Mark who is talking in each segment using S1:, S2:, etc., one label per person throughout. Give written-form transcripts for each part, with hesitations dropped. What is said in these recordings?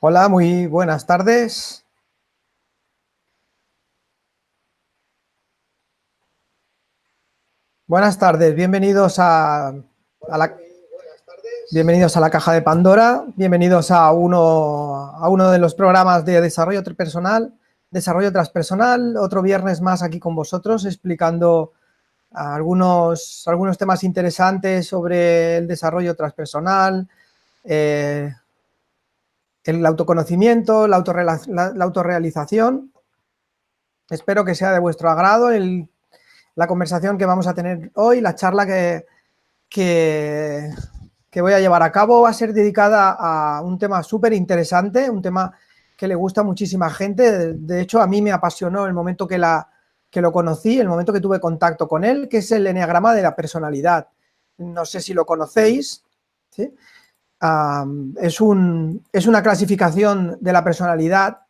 S1: Hola, muy buenas tardes. Buenas tardes, bienvenidos a la Caja de Pandora, bienvenidos a uno de los programas de desarrollo transpersonal, otro viernes más aquí con vosotros explicando algunos temas interesantes sobre el desarrollo transpersonal, eh, el autoconocimiento, la autorrealización. Espero que sea de vuestro agrado la conversación que vamos a tener hoy, la charla que, que voy a llevar a cabo va a ser dedicada a un tema súper interesante, un tema que le gusta a muchísima gente. De hecho, a mí me apasionó el momento que lo conocí, el momento que tuve contacto con él, que es el eneagrama de la personalidad. No sé si lo conocéis, ¿sí? Es una clasificación de la personalidad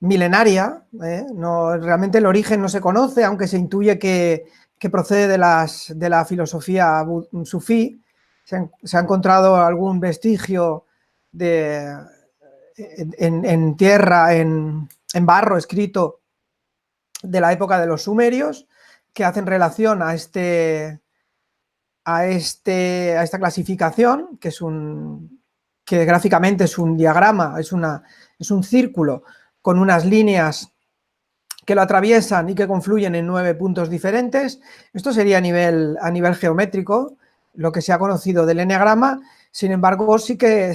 S1: milenaria, no, realmente el origen no se conoce, aunque se intuye que procede de la filosofía sufí. Se ha encontrado algún vestigio de, en tierra, en barro escrito de la época de los sumerios, que hacen relación a esta clasificación, que gráficamente es un diagrama, es un círculo con unas líneas que lo atraviesan y que confluyen en 9 puntos diferentes. Esto sería a nivel geométrico, lo que se ha conocido del eneagrama. Sin embargo, sí que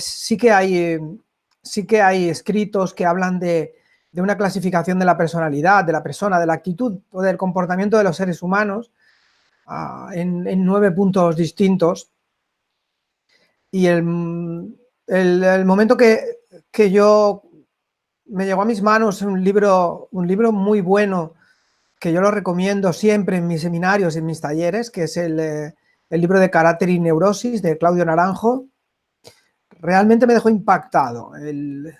S1: hay escritos que hablan de una clasificación de la personalidad, de la persona, de la actitud o del comportamiento de los seres humanos en 9 puntos distintos. Y el momento que yo me llegó a mis manos un libro muy bueno, que yo lo recomiendo siempre en mis seminarios, en mis talleres, que es el libro de Carácter y Neurosis de Claudio Naranjo. Realmente me dejó impactado el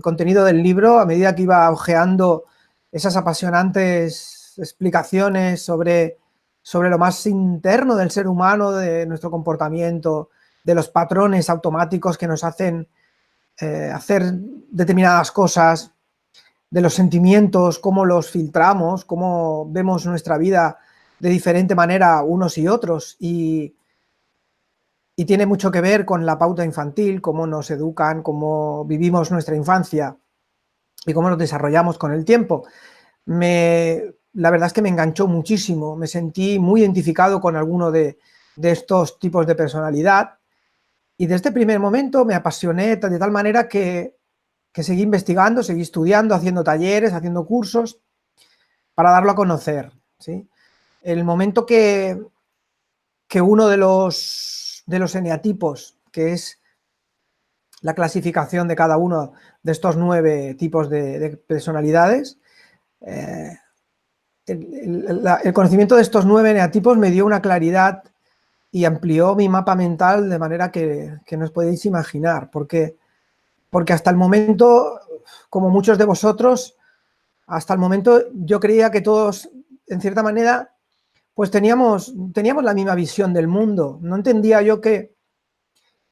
S1: contenido del libro a medida que iba hojeando esas apasionantes explicaciones sobre lo más interno del ser humano, de nuestro comportamiento, de los patrones automáticos que nos hacen hacer determinadas cosas, de los sentimientos, cómo los filtramos, cómo vemos nuestra vida de diferente manera unos y otros. Y tiene mucho que ver con la pauta infantil, cómo nos educan, cómo vivimos nuestra infancia y cómo nos desarrollamos con el tiempo. La verdad es que me enganchó muchísimo, me sentí muy identificado con alguno de estos tipos de personalidad y desde este primer momento me apasioné de tal manera que seguí investigando, seguí estudiando, haciendo talleres, haciendo cursos para darlo a conocer, ¿sí? El momento que uno de los eneatipos, que es la clasificación de cada uno de estos 9 tipos de personalidades, eh, el conocimiento de estos 9 eneatipos me dio una claridad y amplió mi mapa mental de manera que no os podéis imaginar, porque hasta el momento, como muchos de vosotros, hasta el momento yo creía que todos, en cierta manera, pues teníamos la misma visión del mundo. No entendía yo que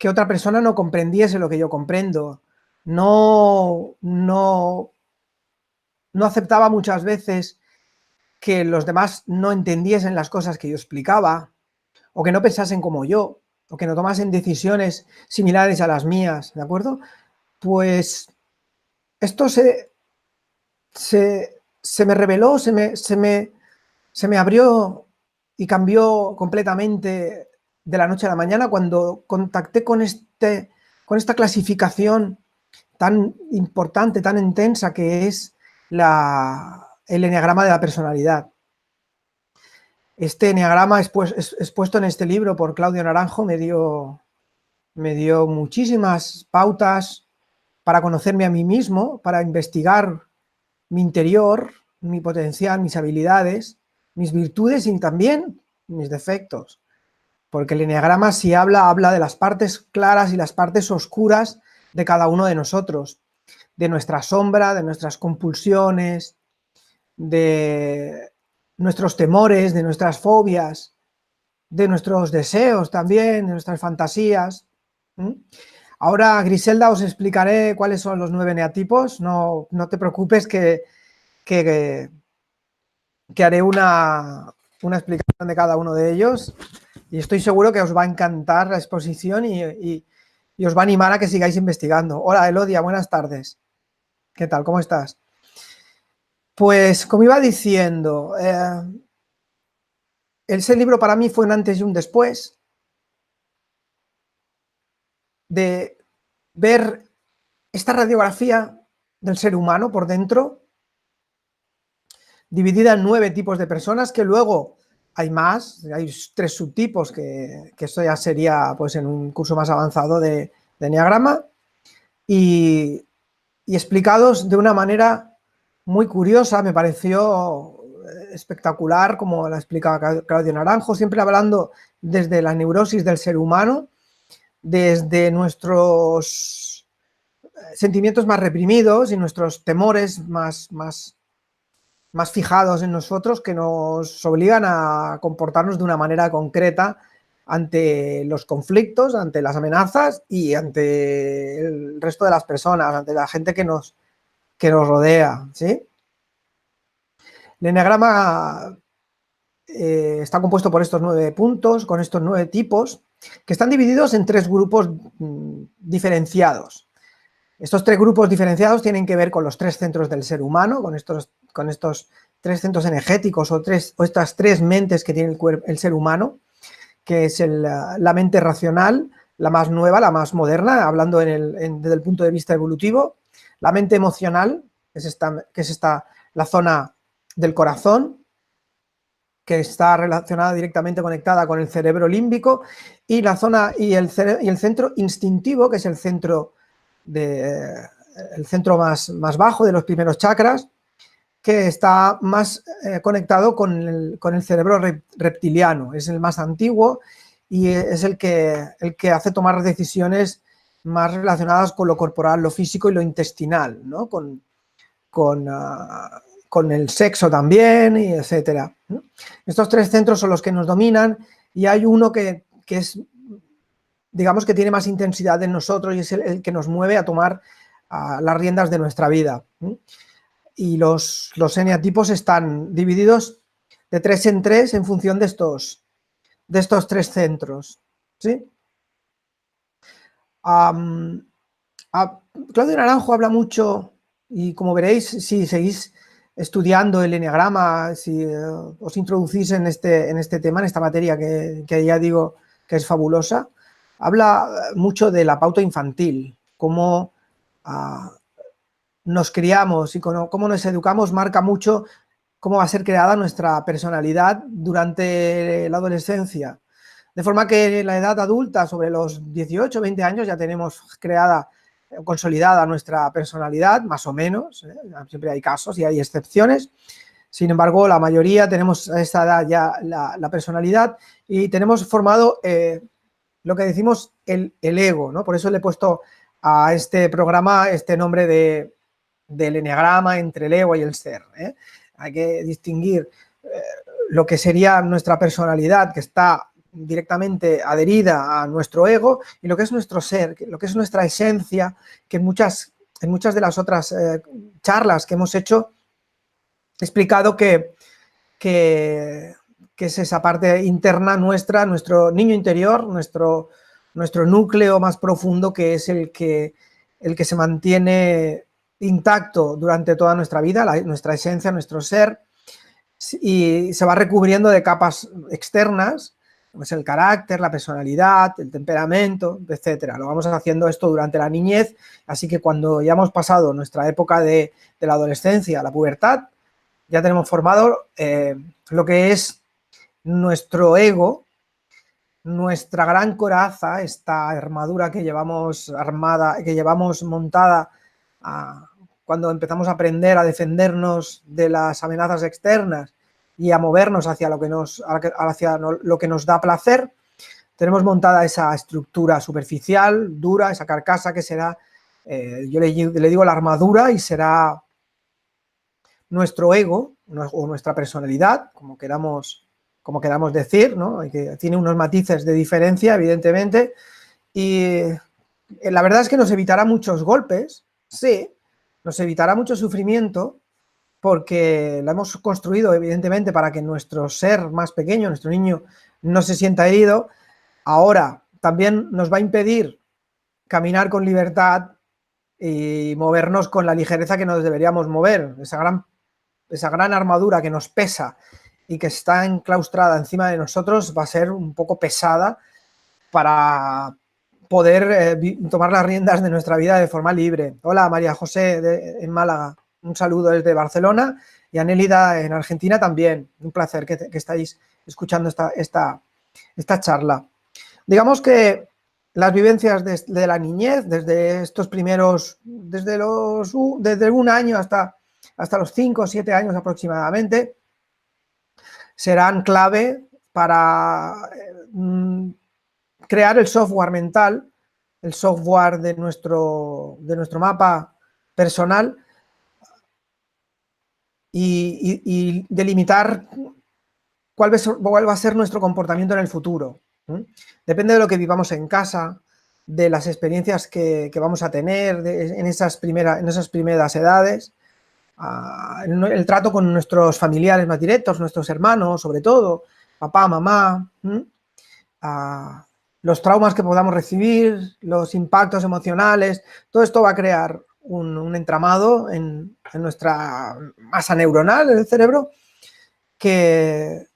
S1: otra persona no comprendiese lo que yo comprendo. No, no, no aceptaba muchas veces que los demás no entendiesen las cosas que yo explicaba, o que no pensasen como yo, o que no tomasen decisiones similares a las mías, ¿de acuerdo? Pues esto se me reveló, se me abrió y cambió completamente de la noche a la mañana cuando contacté con esta clasificación tan importante, tan intensa que es el eneagrama de la personalidad. Este eneagrama expuesto en este libro por Claudio Naranjo me dio muchísimas pautas para conocerme a mí mismo, para investigar mi interior, mi potencial, mis habilidades, mis virtudes y también mis defectos. Porque el eneagrama, si habla de las partes claras y las partes oscuras de cada uno de nosotros, de nuestra sombra, de nuestras compulsiones, de nuestros temores, de nuestras fobias, de nuestros deseos también, de nuestras fantasías. Ahora, Griselda, os explicaré cuáles son los 9 eneatipos. No te preocupes que haré una explicación de cada uno de ellos y estoy seguro que os va a encantar la exposición y os va a animar a que sigáis investigando. Hola, Elodia, buenas tardes. ¿Qué tal? ¿Cómo estás? Pues, como iba diciendo, ese libro para mí fue un antes y un después de ver esta radiografía del ser humano por dentro, dividida en 9 tipos de personas, que luego hay más, hay 3 subtipos, que esto ya sería pues en un curso más avanzado de eneagrama, y explicados de una manera muy curiosa. Me pareció espectacular como la explicaba Claudio Naranjo, siempre hablando desde la neurosis del ser humano, desde nuestros sentimientos más reprimidos y nuestros temores más fijados en nosotros, que nos obligan a comportarnos de una manera concreta ante los conflictos, ante las amenazas y ante el resto de las personas, ante la gente que nos rodea, ¿sí? El eneagrama está compuesto por estos 9 puntos, con estos 9 tipos, que están divididos en 3 grupos diferenciados. Estos 3 grupos diferenciados tienen que ver con los 3 centros del ser humano, con estos 3 centros energéticos o estas 3 mentes que tiene el ser humano, que es la mente racional, la más nueva, la más moderna, hablando desde el punto de vista evolutivo, la mente emocional, que es la zona del corazón, que está relacionada directamente conectada con el cerebro límbico, y la zona y el centro instintivo, que es el centro más bajo de los primeros chakras, que está más conectado con el cerebro reptiliano. Es el más antiguo y es el que hace tomar decisiones más relacionadas con lo corporal, lo físico y lo intestinal, ¿no? Con el sexo también, y etcétera. Estos 3 centros son los que nos dominan, y hay uno que es, digamos, que tiene más intensidad en nosotros, y es el que nos mueve a tomar las riendas de nuestra vida. Y los eneatipos están divididos de 3 en 3 en función de estos 3 centros, ¿sí? Claudio Naranjo habla mucho, y como veréis, si seguís estudiando el eneagrama, si os introducís en este tema, en esta materia que ya digo que es fabulosa, habla mucho de la pauta infantil, cómo nos criamos y cómo nos educamos marca mucho cómo va a ser creada nuestra personalidad durante la adolescencia. De forma que en la edad adulta, sobre los 18 o 20 años, ya tenemos creada, consolidada nuestra personalidad, más o menos, siempre hay casos y hay excepciones. Sin embargo, la mayoría tenemos a esta edad ya la personalidad, y tenemos formado lo que decimos el ego, ¿no? Por eso le he puesto a este programa este nombre del eneagrama, entre el ego y el ser, ¿eh? Hay que distinguir lo que sería nuestra personalidad, que está directamente adherida a nuestro ego, y lo que es nuestro ser, lo que es nuestra esencia, que en muchas de las otras charlas que hemos hecho he explicado que es esa parte interna nuestra, nuestro niño interior, nuestro núcleo más profundo, que es el que se mantiene intacto durante toda nuestra vida, nuestra esencia, nuestro ser, y se va recubriendo de capas externas, como es el carácter, la personalidad, el temperamento, etcétera. Lo vamos haciendo esto durante la niñez, así que cuando ya hemos pasado nuestra época de la adolescencia, la pubertad, ya tenemos formado lo que es nuestro ego, nuestra gran coraza, esta armadura que llevamos montada cuando empezamos a aprender a defendernos de las amenazas externas y a movernos hacia lo que nos da placer. Tenemos montada esa estructura superficial, dura, esa carcasa que será, yo le digo la armadura, y será nuestro ego o nuestra personalidad, como queramos decir, ¿no? Tiene unos matices de diferencia, evidentemente, y La verdad es que nos evitará muchos golpes, sí, nos evitará mucho sufrimiento, porque la hemos construido evidentemente para que nuestro ser más pequeño, nuestro niño, no se sienta herido. Ahora también nos va a impedir caminar con libertad y movernos con la ligereza que nos deberíamos mover. Esa gran armadura que nos pesa y que está enclaustrada encima de nosotros va a ser un poco pesada para poder tomar las riendas de nuestra vida de forma libre. Hola, María José en Málaga, un saludo desde Barcelona, y Anélida en Argentina también. Un placer que estáis escuchando esta charla. Digamos que las vivencias de la niñez, desde estos primeros, desde un año hasta los 5 o 7 años aproximadamente, serán clave para crear el software mental, el software de nuestro mapa personal, y delimitar cuál va a ser nuestro comportamiento en el futuro. Depende de lo que vivamos en casa, de las experiencias que vamos a tener en esas primeras edades, el trato con nuestros familiares más directos, nuestros hermanos, sobre todo, papá, mamá, los traumas que podamos recibir, los impactos emocionales, todo esto va a crear un entramado en nuestra masa neuronal, en el cerebro, que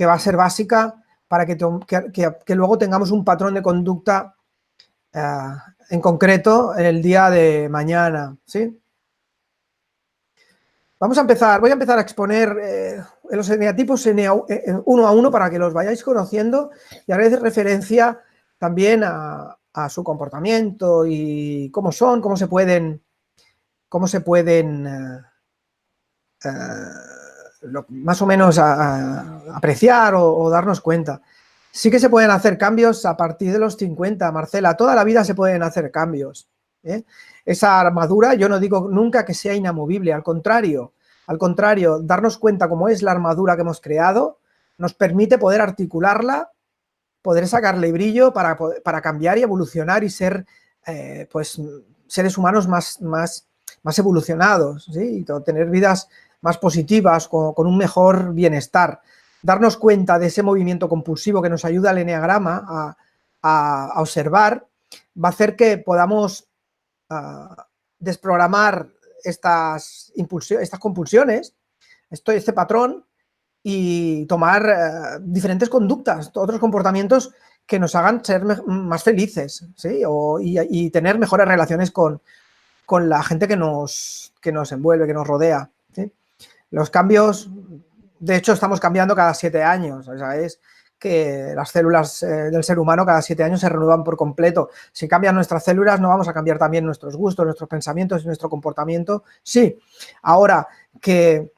S1: va a ser básica para que luego tengamos un patrón de conducta en concreto en el día de mañana, ¿sí? Voy a empezar a exponer los eneatipos uno a uno para que los vayáis conociendo, y haré referencia también a su comportamiento y cómo son, cómo se pueden más o menos apreciar o darnos cuenta. Sí que se pueden hacer cambios a partir de los 50, Marcela, toda la vida se pueden hacer cambios, ¿eh? Esa armadura, yo no digo nunca que sea inamovible, al contrario, darnos cuenta cómo es la armadura que hemos creado nos permite poder articularla, poder sacarle brillo para cambiar y evolucionar y ser pues seres humanos más evolucionados, ¿sí? Y tener vidas más positivas, con un mejor bienestar. Darnos cuenta de ese movimiento compulsivo que nos ayuda el eneagrama a observar, va a hacer que podamos desprogramar estas compulsiones, este patrón, y tomar diferentes conductas, otros comportamientos que nos hagan ser más felices, ¿sí? Y tener mejores relaciones con la gente que nos envuelve, que nos rodea, ¿sí? Los cambios, de hecho, estamos cambiando cada 7 años, o sea, es que las células del ser humano cada 7 años se renuevan por completo. Si cambian nuestras células, ¿no vamos a cambiar también nuestros gustos, nuestros pensamientos y nuestro comportamiento? Sí. Ahora, que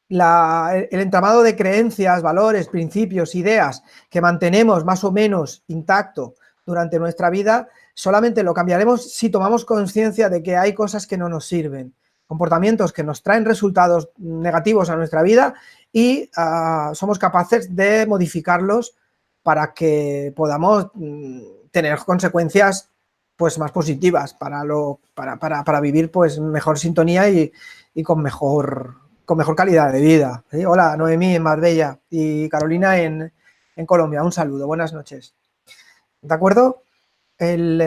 S1: el entramado de creencias, valores, principios, ideas que mantenemos más o menos intacto durante nuestra vida, solamente lo cambiaremos si tomamos conciencia de que hay cosas que no nos sirven, comportamientos que nos traen resultados negativos a nuestra vida, y somos capaces de modificarlos para que podamos tener consecuencias pues más positivas para vivir pues mejor sintonía y con mejor calidad de vida, ¿sí? Hola, Noemí en Marbella y Carolina en Colombia. Un saludo, buenas noches. ¿De acuerdo? El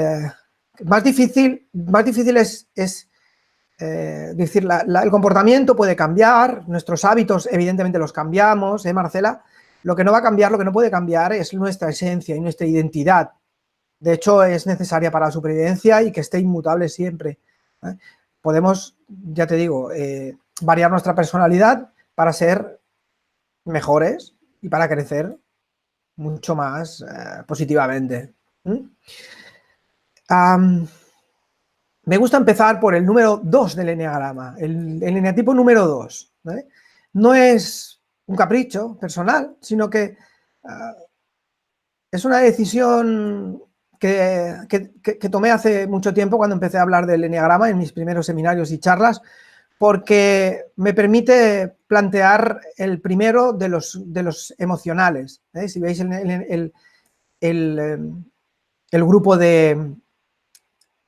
S1: más difícil es decir, el comportamiento puede cambiar, nuestros hábitos evidentemente los cambiamos, Marcela. Lo que no va a cambiar, lo que no puede cambiar es nuestra esencia y nuestra identidad. De hecho, es necesaria para la supervivencia y que esté inmutable siempre, ¿eh? Podemos, ya te digo, variar nuestra personalidad para ser mejores y para crecer mucho más positivamente. Me gusta empezar por el número 2 del eneagrama, el eneatipo número 2, ¿vale? No es un capricho personal, sino que es una decisión que tomé hace mucho tiempo cuando empecé a hablar del eneagrama en mis primeros seminarios y charlas, porque me permite plantear el primero de los emocionales, ¿eh? Si veis el grupo de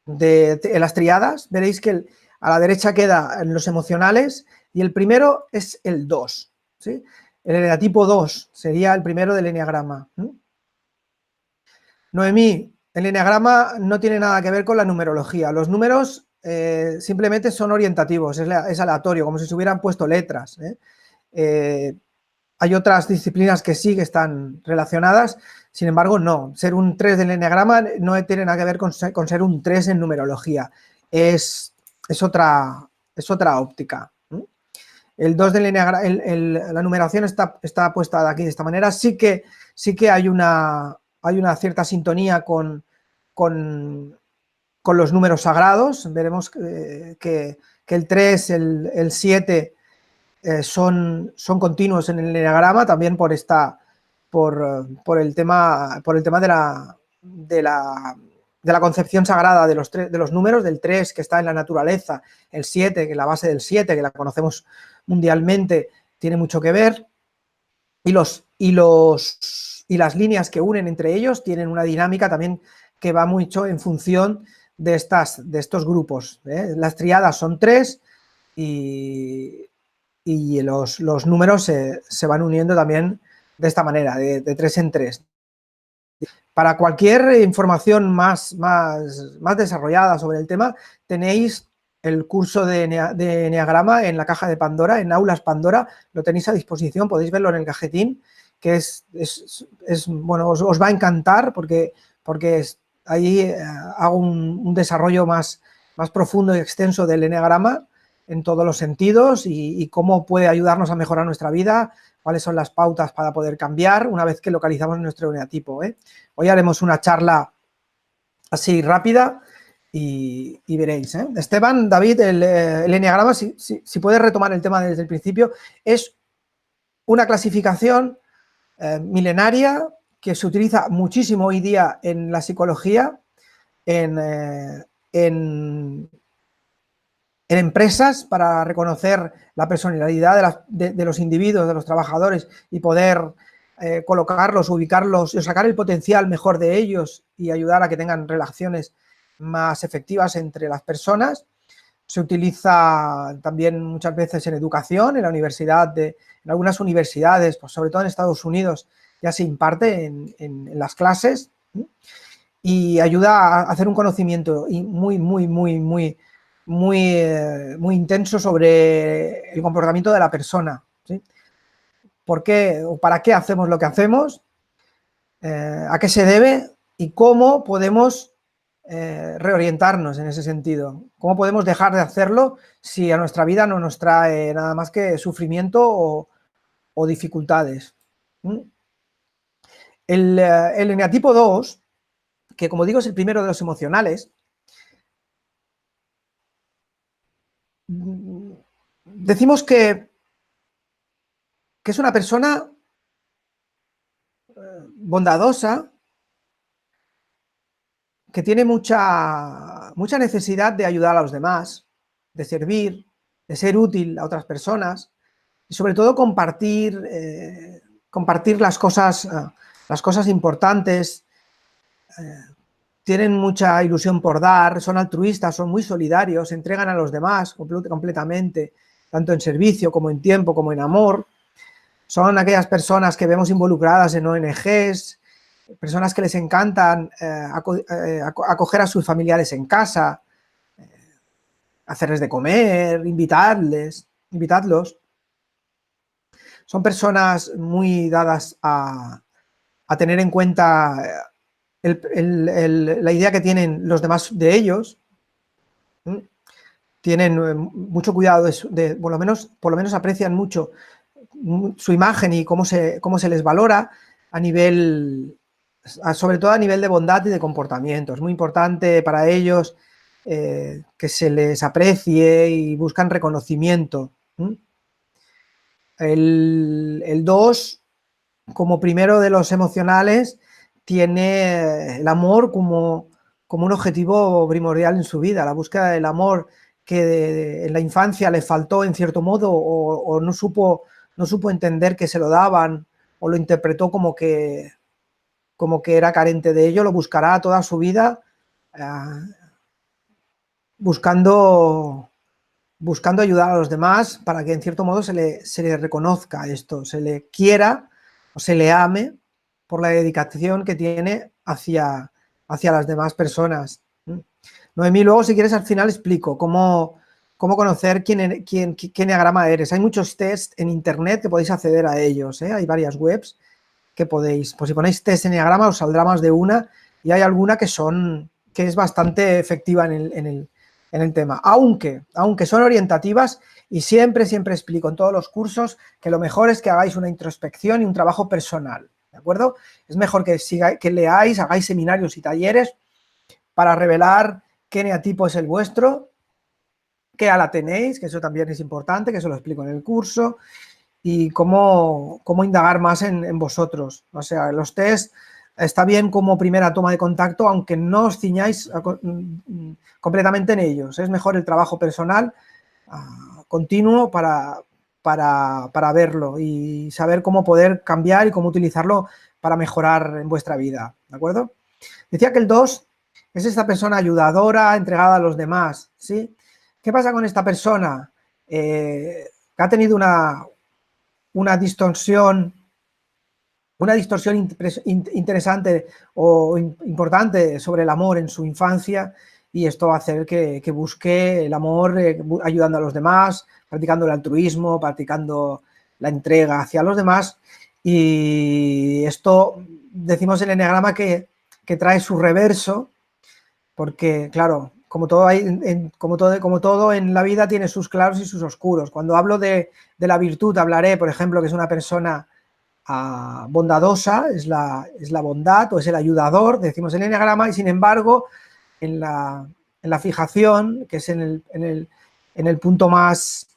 S1: en las triadas, veréis que a la derecha quedan los emocionales y el primero es el 2, ¿sí? El eneatipo 2 sería el primero del eneagrama. Noemí, el eneagrama no tiene nada que ver con la numerología. Los números simplemente son orientativos, es aleatorio, como si se hubieran puesto letras. Hay otras disciplinas que sí que están relacionadas, sin embargo, no. Ser un 3 del eneagrama no tiene nada que ver con ser un 3 en numerología. Es otra óptica. El 2 del eneagrama, la numeración está puesta de aquí de esta manera. Sí que hay una cierta sintonía con los números sagrados. Veremos que el 3, el 7 son continuos en el eneagrama, también por el tema de la concepción sagrada de los números, del 3 que está en la naturaleza, el 7, que la base del 7, que la conocemos mundialmente, tiene mucho que ver, y las líneas que unen entre ellos tienen una dinámica también que va mucho en función de estos grupos. Las triadas son 3 y los números se van uniendo también de esta manera, de 3 en 3. Para cualquier información más desarrollada sobre el tema, tenéis el curso de Eneagrama en la caja de Pandora, en Aulas Pandora, lo tenéis a disposición, podéis verlo en el cajetín, que bueno, os va a encantar porque ahí hago un desarrollo más profundo y extenso del Eneagrama en todos los sentidos y cómo puede ayudarnos a mejorar nuestra vida, cuáles son las pautas para poder cambiar una vez que localizamos nuestro eneatipo. Hoy haremos una charla así rápida y veréis. Esteban, David, el eneagrama, si puedes retomar el tema desde el principio, es una clasificación milenaria que se utiliza muchísimo hoy día en la psicología, en empresas para reconocer la personalidad de los individuos, de los trabajadores y poder colocarlos, ubicarlos y sacar el potencial mejor de ellos y ayudar a que tengan relaciones más efectivas entre las personas. Se utiliza también muchas veces en educación, en la universidad, en algunas universidades, pues sobre todo en Estados Unidos, ya se imparte en las clases y ayuda a hacer un conocimiento muy intenso sobre el comportamiento de la persona. ¿Sí? ¿Por qué o para qué hacemos lo que hacemos? ¿A qué se debe? ¿Y cómo podemos reorientarnos en ese sentido? ¿Cómo podemos dejar de hacerlo si a nuestra vida no nos trae nada más que sufrimiento o dificultades? El eneatipo 2, que como digo es el primero de los emocionales, decimos que es una persona bondadosa, que tiene mucha necesidad de ayudar a los demás, de servir, de ser útil a otras personas y sobre todo compartir las cosas importantes. Tienen mucha ilusión por dar, son altruistas, son muy solidarios, se entregan a los demás completamente, tanto en servicio como en tiempo, como en amor. Son aquellas personas que vemos involucradas en ONGs, personas que les encantan acoger a sus familiares en casa, hacerles de comer, invitarlos. Son personas muy dadas a tener en cuenta la idea que tienen los demás de ellos. Tienen mucho cuidado, por lo menos aprecian mucho su imagen y cómo se les valora a nivel, sobre todo a nivel de bondad y de comportamiento. Es muy importante para ellos que se les aprecie y buscan reconocimiento. El 2, como primero de los emocionales, tiene el amor como un objetivo primordial en su vida, la búsqueda del amor que en la infancia le faltó en cierto modo o no supo entender que se lo daban o lo interpretó como que era carente de ello, lo buscará toda su vida buscando ayudar a los demás para que en cierto modo se le reconozca esto, se le quiera o se le ame por la dedicación que tiene hacia las demás personas. Noemí, luego si quieres al final explico cómo conocer qué enneagrama eres. Hay muchos tests en internet que podéis acceder a ellos, ¿eh? Hay varias webs que podéis, pues si ponéis test enneagrama os saldrá más de una, y hay alguna que es bastante efectiva en el tema, aunque son orientativas, y siempre explico en todos los cursos que lo mejor es que hagáis una introspección y un trabajo personal, ¿de acuerdo? Es mejor que leáis, hagáis seminarios y talleres para revelar qué eneatipo es el vuestro, qué ala tenéis, que eso también es importante, que eso lo explico en el curso, y cómo indagar más en vosotros. O sea, los test está bien como primera toma de contacto, aunque no os ciñáis completamente en ellos. Es mejor el trabajo personal continuo para verlo y saber cómo poder cambiar y cómo utilizarlo para mejorar en vuestra vida, ¿de acuerdo? Decía que el 2 es esta persona ayudadora, entregada a los demás, ¿sí? ¿Qué pasa con esta persona? Que ha tenido una distorsión interesante o importante sobre el amor en su infancia, y esto va a hacer que busque el amor ayudando a los demás, practicando el altruismo, practicando la entrega hacia los demás, y esto decimos en el enneagrama que trae su reverso, porque claro, como todo en la vida tiene sus claros y sus oscuros. Cuando hablo de la virtud hablaré, por ejemplo, que es una persona bondadosa, es la bondad o es el ayudador, decimos en el enneagrama, y sin embargo en la fijación, que es en el punto más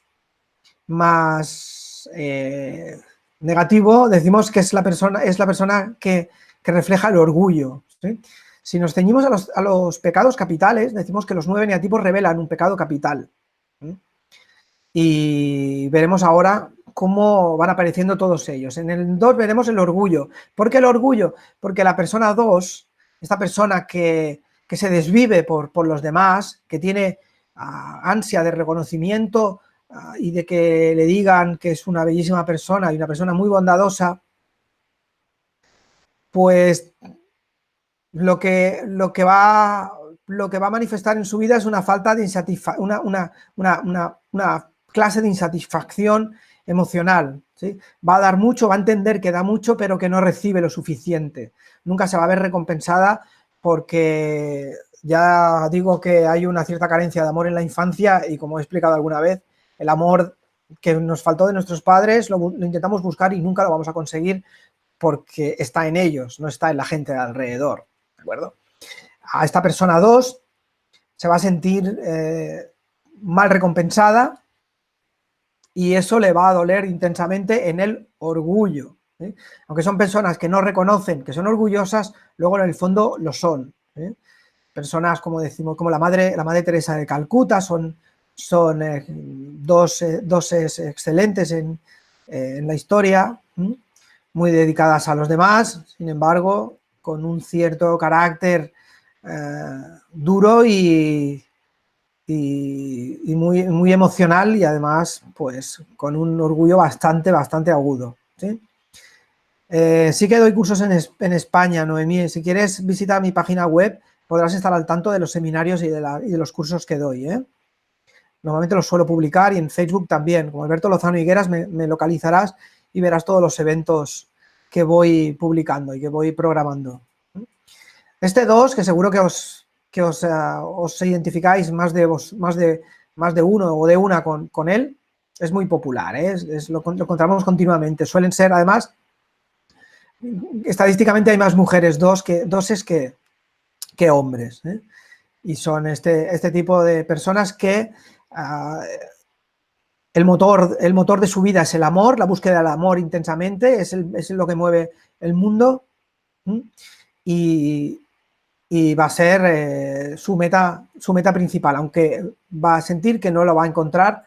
S1: negativo, decimos que es la persona que refleja el orgullo, ¿sí? Si nos ceñimos a los pecados capitales, decimos que los 9 eneatipos revelan un pecado capital, ¿sí? Y veremos ahora cómo van apareciendo todos ellos. En el 2 veremos el orgullo. ¿Por qué el orgullo? Porque la persona 2, esta persona que se desvive por los demás, que tiene ansia de reconocimiento y de que le digan que es una bellísima persona y una persona muy bondadosa, pues lo que va a manifestar en su vida es una falta de una clase de insatisfacción emocional, ¿sí? Va a dar mucho, va a entender que da mucho, pero que no recibe lo suficiente. Nunca se va a ver recompensada, porque ya digo que hay una cierta carencia de amor en la infancia, y como he explicado alguna vez, el amor que nos faltó de nuestros padres lo intentamos buscar y nunca lo vamos a conseguir, porque está en ellos, no está en la gente de alrededor, ¿de acuerdo? A esta persona 2 se va a sentir mal recompensada, y eso le va a doler intensamente en el orgullo, ¿sí? Aunque son personas que no reconocen que son orgullosas, luego en el fondo lo son, ¿sí? Personas, como decimos, como la madre Teresa de Calcuta, son dos excelentes en la historia, ¿sí? Muy dedicadas a los demás, sin embargo, con un cierto carácter duro y muy emocional, y además pues con un orgullo bastante agudo, ¿sí? Sí que doy cursos en España, Noemí. Si quieres visitar mi página web podrás estar al tanto de los seminarios y de los cursos que doy, ¿eh? Normalmente los suelo publicar, y en Facebook también, como Alberto Lozano Higueras me localizarás y verás todos los eventos que voy publicando y que voy programando. Este 2, que seguro que os identificáis más de uno o de una con él, es muy popular, ¿eh? Lo encontramos continuamente. Suelen ser, además, estadísticamente hay más mujeres doses que hombres, ¿eh? Y son este tipo de personas que el motor de su vida es el amor, la búsqueda del amor intensamente, es lo que mueve el mundo, y va a ser su meta principal, aunque va a sentir que no lo va a encontrar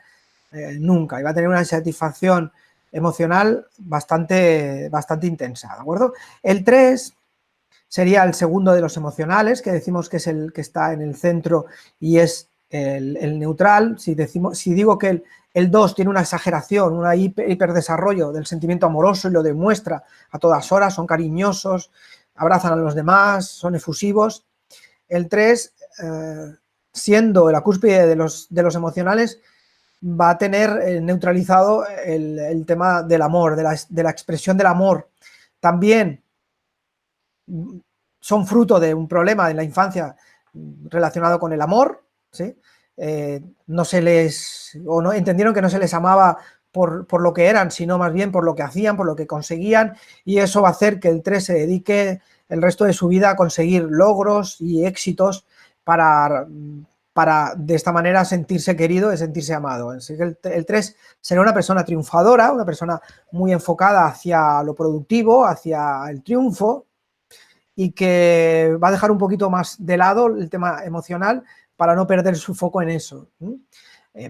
S1: nunca, y va a tener una satisfacción emocional bastante intensa, ¿de acuerdo? El 3 sería el segundo de los emocionales, que decimos que es el que está en el centro y es el neutral, si digo que el 2 tiene una exageración, un hiperdesarrollo del sentimiento amoroso y lo demuestra a todas horas, son cariñosos, abrazan a los demás, son efusivos. El 3, siendo la cúspide de los emocionales, va a tener neutralizado el tema del amor, de la expresión del amor. También son fruto de un problema en la infancia relacionado con el amor, ¿sí? No se les, o no entendieron que no se les amaba por lo que eran, sino más bien por lo que hacían, por lo que conseguían, y eso va a hacer que el 3 se dedique el resto de su vida a conseguir logros y éxitos para de esta manera sentirse querido y sentirse amado. Así que el 3 será una persona triunfadora, una persona muy enfocada hacia lo productivo, hacia el triunfo, y que va a dejar un poquito más de lado el tema emocional para no perder su foco en eso.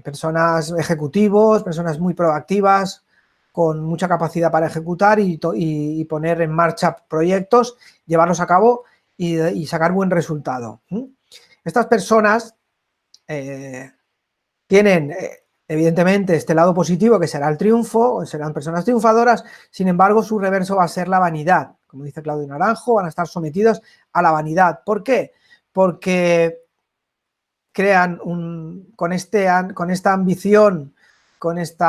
S1: Personas ejecutivos, personas muy proactivas, con mucha capacidad para ejecutar y poner en marcha proyectos, llevarlos a cabo y sacar buen resultado. Estas personas tienen evidentemente este lado positivo, que será el triunfo, serán personas triunfadoras. Sin embargo, su reverso va a ser la vanidad. Como dice Claudio Naranjo, van a estar sometidos a la vanidad. ¿Por qué? Porque crean con esta ambición, con este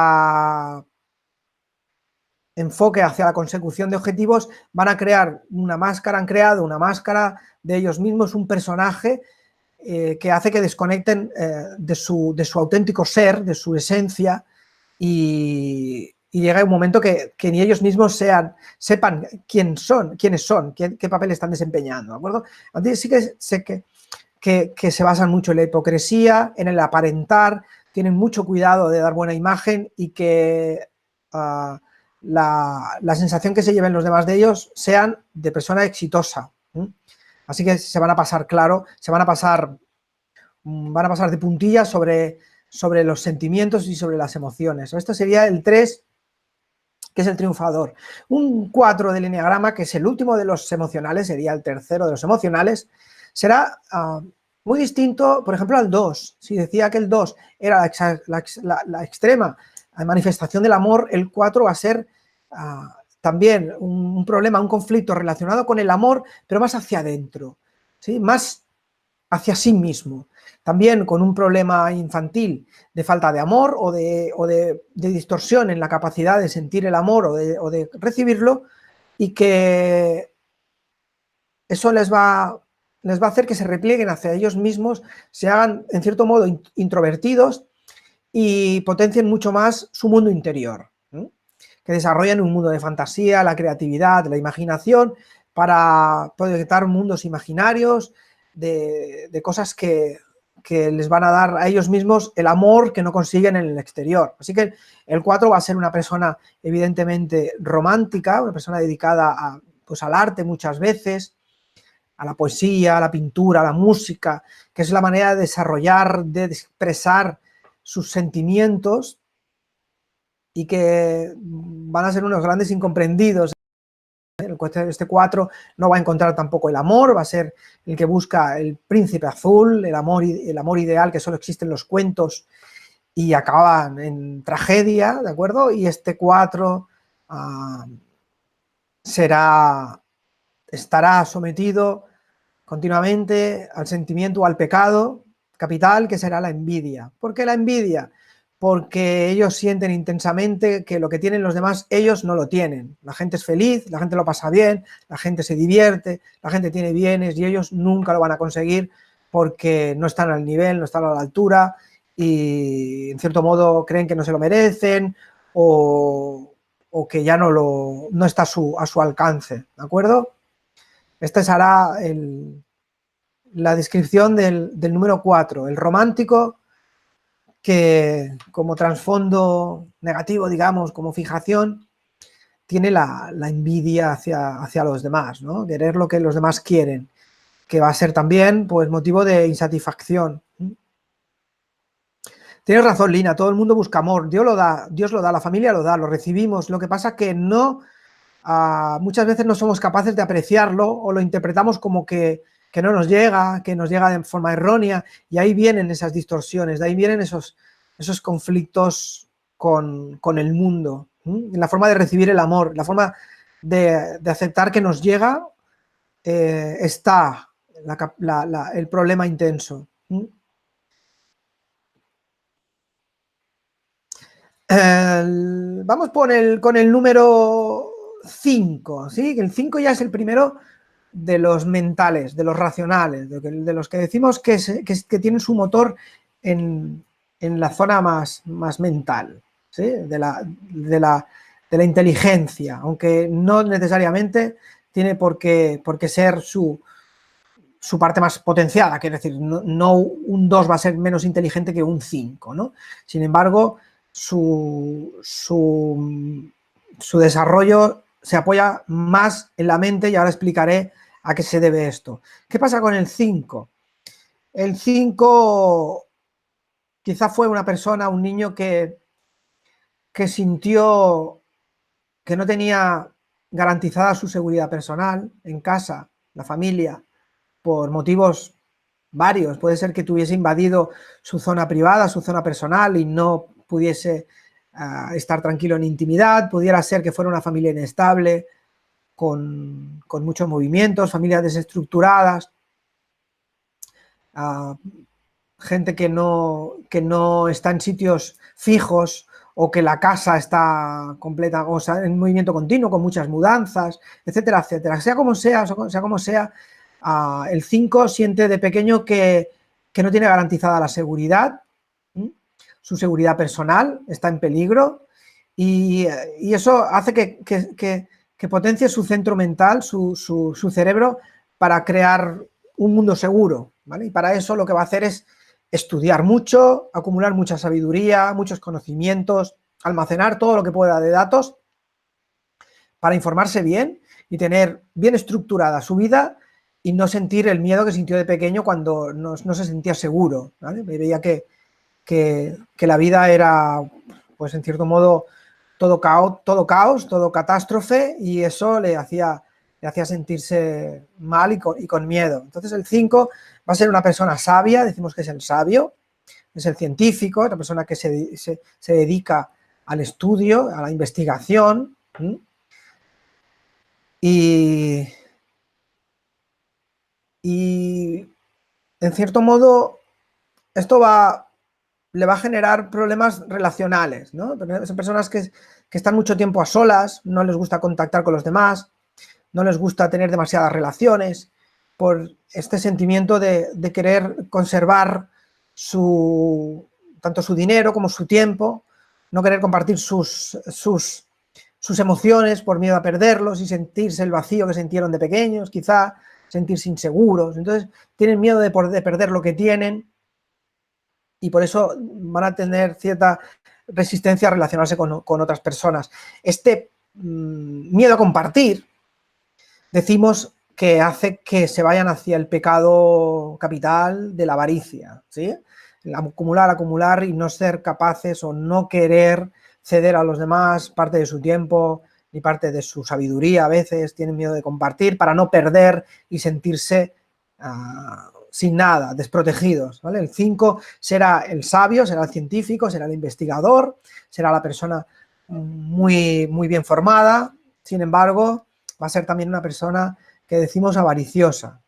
S1: enfoque hacia la consecución de objetivos, van a crear una máscara, han creado una máscara de ellos mismos, un personaje que hace que desconecten de su auténtico ser, de su esencia, y llega un momento que ni ellos mismos sepan quiénes son, qué papel están desempeñando, ¿de acuerdo? Entonces sí que sé que se basan mucho en la hipocresía, en el aparentar, tienen mucho cuidado de dar buena imagen y que la sensación que se lleven los demás de ellos sean de persona exitosa. Así que se van a pasar, claro, van a pasar de puntillas sobre los sentimientos y sobre las emociones. Esto sería el 3, que es el triunfador. Un 4 del enneagrama, que es el último de los emocionales, sería el tercero de los emocionales, será muy distinto, por ejemplo, al 2. Si decía que el 2 era la extrema manifestación del amor, el 4 va a ser también un problema, un conflicto relacionado con el amor, pero más hacia adentro, ¿sí? Más hacia sí mismo. También con un problema infantil de falta de amor o de distorsión en la capacidad de sentir el amor o de recibirlo, y que eso les va a hacer que se replieguen hacia ellos mismos, se hagan en cierto modo introvertidos y potencien mucho más su mundo interior, que desarrollen un mundo de fantasía, la creatividad, la imaginación, para proyectar mundos imaginarios de cosas que les van a dar a ellos mismos el amor que no consiguen en el exterior. Así que el 4 va a ser una persona evidentemente romántica, una persona dedicada al arte muchas veces, a la poesía, a la pintura, a la música, que es la manera de desarrollar, de expresar sus sentimientos, y que van a ser unos grandes incomprendidos. Este 4 no va a encontrar tampoco el amor, va a ser el que busca el príncipe azul, el amor ideal que solo existe en los cuentos y acaban en tragedia, ¿de acuerdo? Y este 4 estará sometido continuamente al sentimiento o al pecado capital, que será la envidia. ¿Por qué la envidia? Porque ellos sienten intensamente que lo que tienen los demás, ellos no lo tienen. La gente es feliz, la gente lo pasa bien, la gente se divierte, la gente tiene bienes, y ellos nunca lo van a conseguir porque no están al nivel, no están a la altura, y en cierto modo creen que no se lo merecen, o que ya no está a su alcance, ¿de acuerdo? Esta será la descripción del número 4, el romántico, que como trasfondo negativo, digamos, como fijación, tiene la envidia hacia los demás, ¿no? Querer lo que los demás quieren, que va a ser también pues motivo de insatisfacción. Tienes razón, Lina, todo el mundo busca amor, Dios lo da, la familia lo da, lo recibimos. Lo que pasa que muchas veces no somos capaces de apreciarlo, o lo interpretamos como que no nos llega, que nos llega de forma errónea, y ahí vienen esas distorsiones, de ahí vienen esos conflictos con el mundo, la forma de recibir el amor, la forma de aceptar que nos llega, está el problema intenso. Vamos con el número 5, ¿sí? El 5 ya es el primero de los mentales, de los racionales, de los que decimos que tienen su motor en la zona más mental, ¿sí? de la inteligencia, aunque no necesariamente tiene por qué ser su parte más potenciada, quiere decir, no un 2 va a ser menos inteligente que un 5, ¿no? Sin embargo, su desarrollo se apoya más en la mente, y ahora explicaré a qué se debe esto. ¿Qué pasa con el 5? El 5 quizá fue una persona, un niño que sintió que no tenía garantizada su seguridad personal en casa, la familia, por motivos varios. Puede ser que tuviese invadido su zona privada, su zona personal, y no pudiese estar tranquilo en intimidad. Pudiera ser que fuera una familia inestable, con muchos movimientos, familias desestructuradas, gente que no está en sitios fijos, o que la casa está completa, o sea, en movimiento continuo, con muchas mudanzas, etcétera, etcétera. Sea como sea, el 5 siente de pequeño que no tiene garantizada la seguridad, su seguridad personal está en peligro, y eso hace que potencie su centro mental, su cerebro, para crear un mundo seguro, ¿vale? Y para eso lo que va a hacer es estudiar mucho, acumular mucha sabiduría, muchos conocimientos, almacenar todo lo que pueda de datos para informarse bien y tener bien estructurada su vida, y no sentir el miedo que sintió de pequeño cuando no se sentía seguro, ¿vale? Veía que la vida era, pues en cierto modo, todo caos, todo catástrofe, y eso le hacía sentirse mal y con miedo. Entonces el 5 va a ser una persona sabia, decimos que es el sabio, es el científico, es la persona que se dedica al estudio, a la investigación, y en cierto modo esto le va a generar problemas relacionales, ¿no? Son personas que están mucho tiempo a solas, no les gusta contactar con los demás, no les gusta tener demasiadas relaciones, por este sentimiento de querer conservar tanto su dinero como su tiempo, no querer compartir sus emociones por miedo a perderlos, y sentirse el vacío que sintieron de pequeños, quizá sentirse inseguros. Entonces tienen miedo de perder lo que tienen, y por eso van a tener cierta resistencia a relacionarse con otras personas. Este miedo a compartir, decimos que hace que se vayan hacia el pecado capital de la avaricia, ¿sí? Acumular y no ser capaces, o no querer ceder a los demás parte de su tiempo ni parte de su sabiduría. A veces tienen miedo de compartir para no perder y sentirse sin nada, desprotegidos, ¿vale? El 5 será el sabio, será el científico, será el investigador, será la persona muy, muy bien formada. Sin embargo, va a ser también una persona que decimos avariciosa,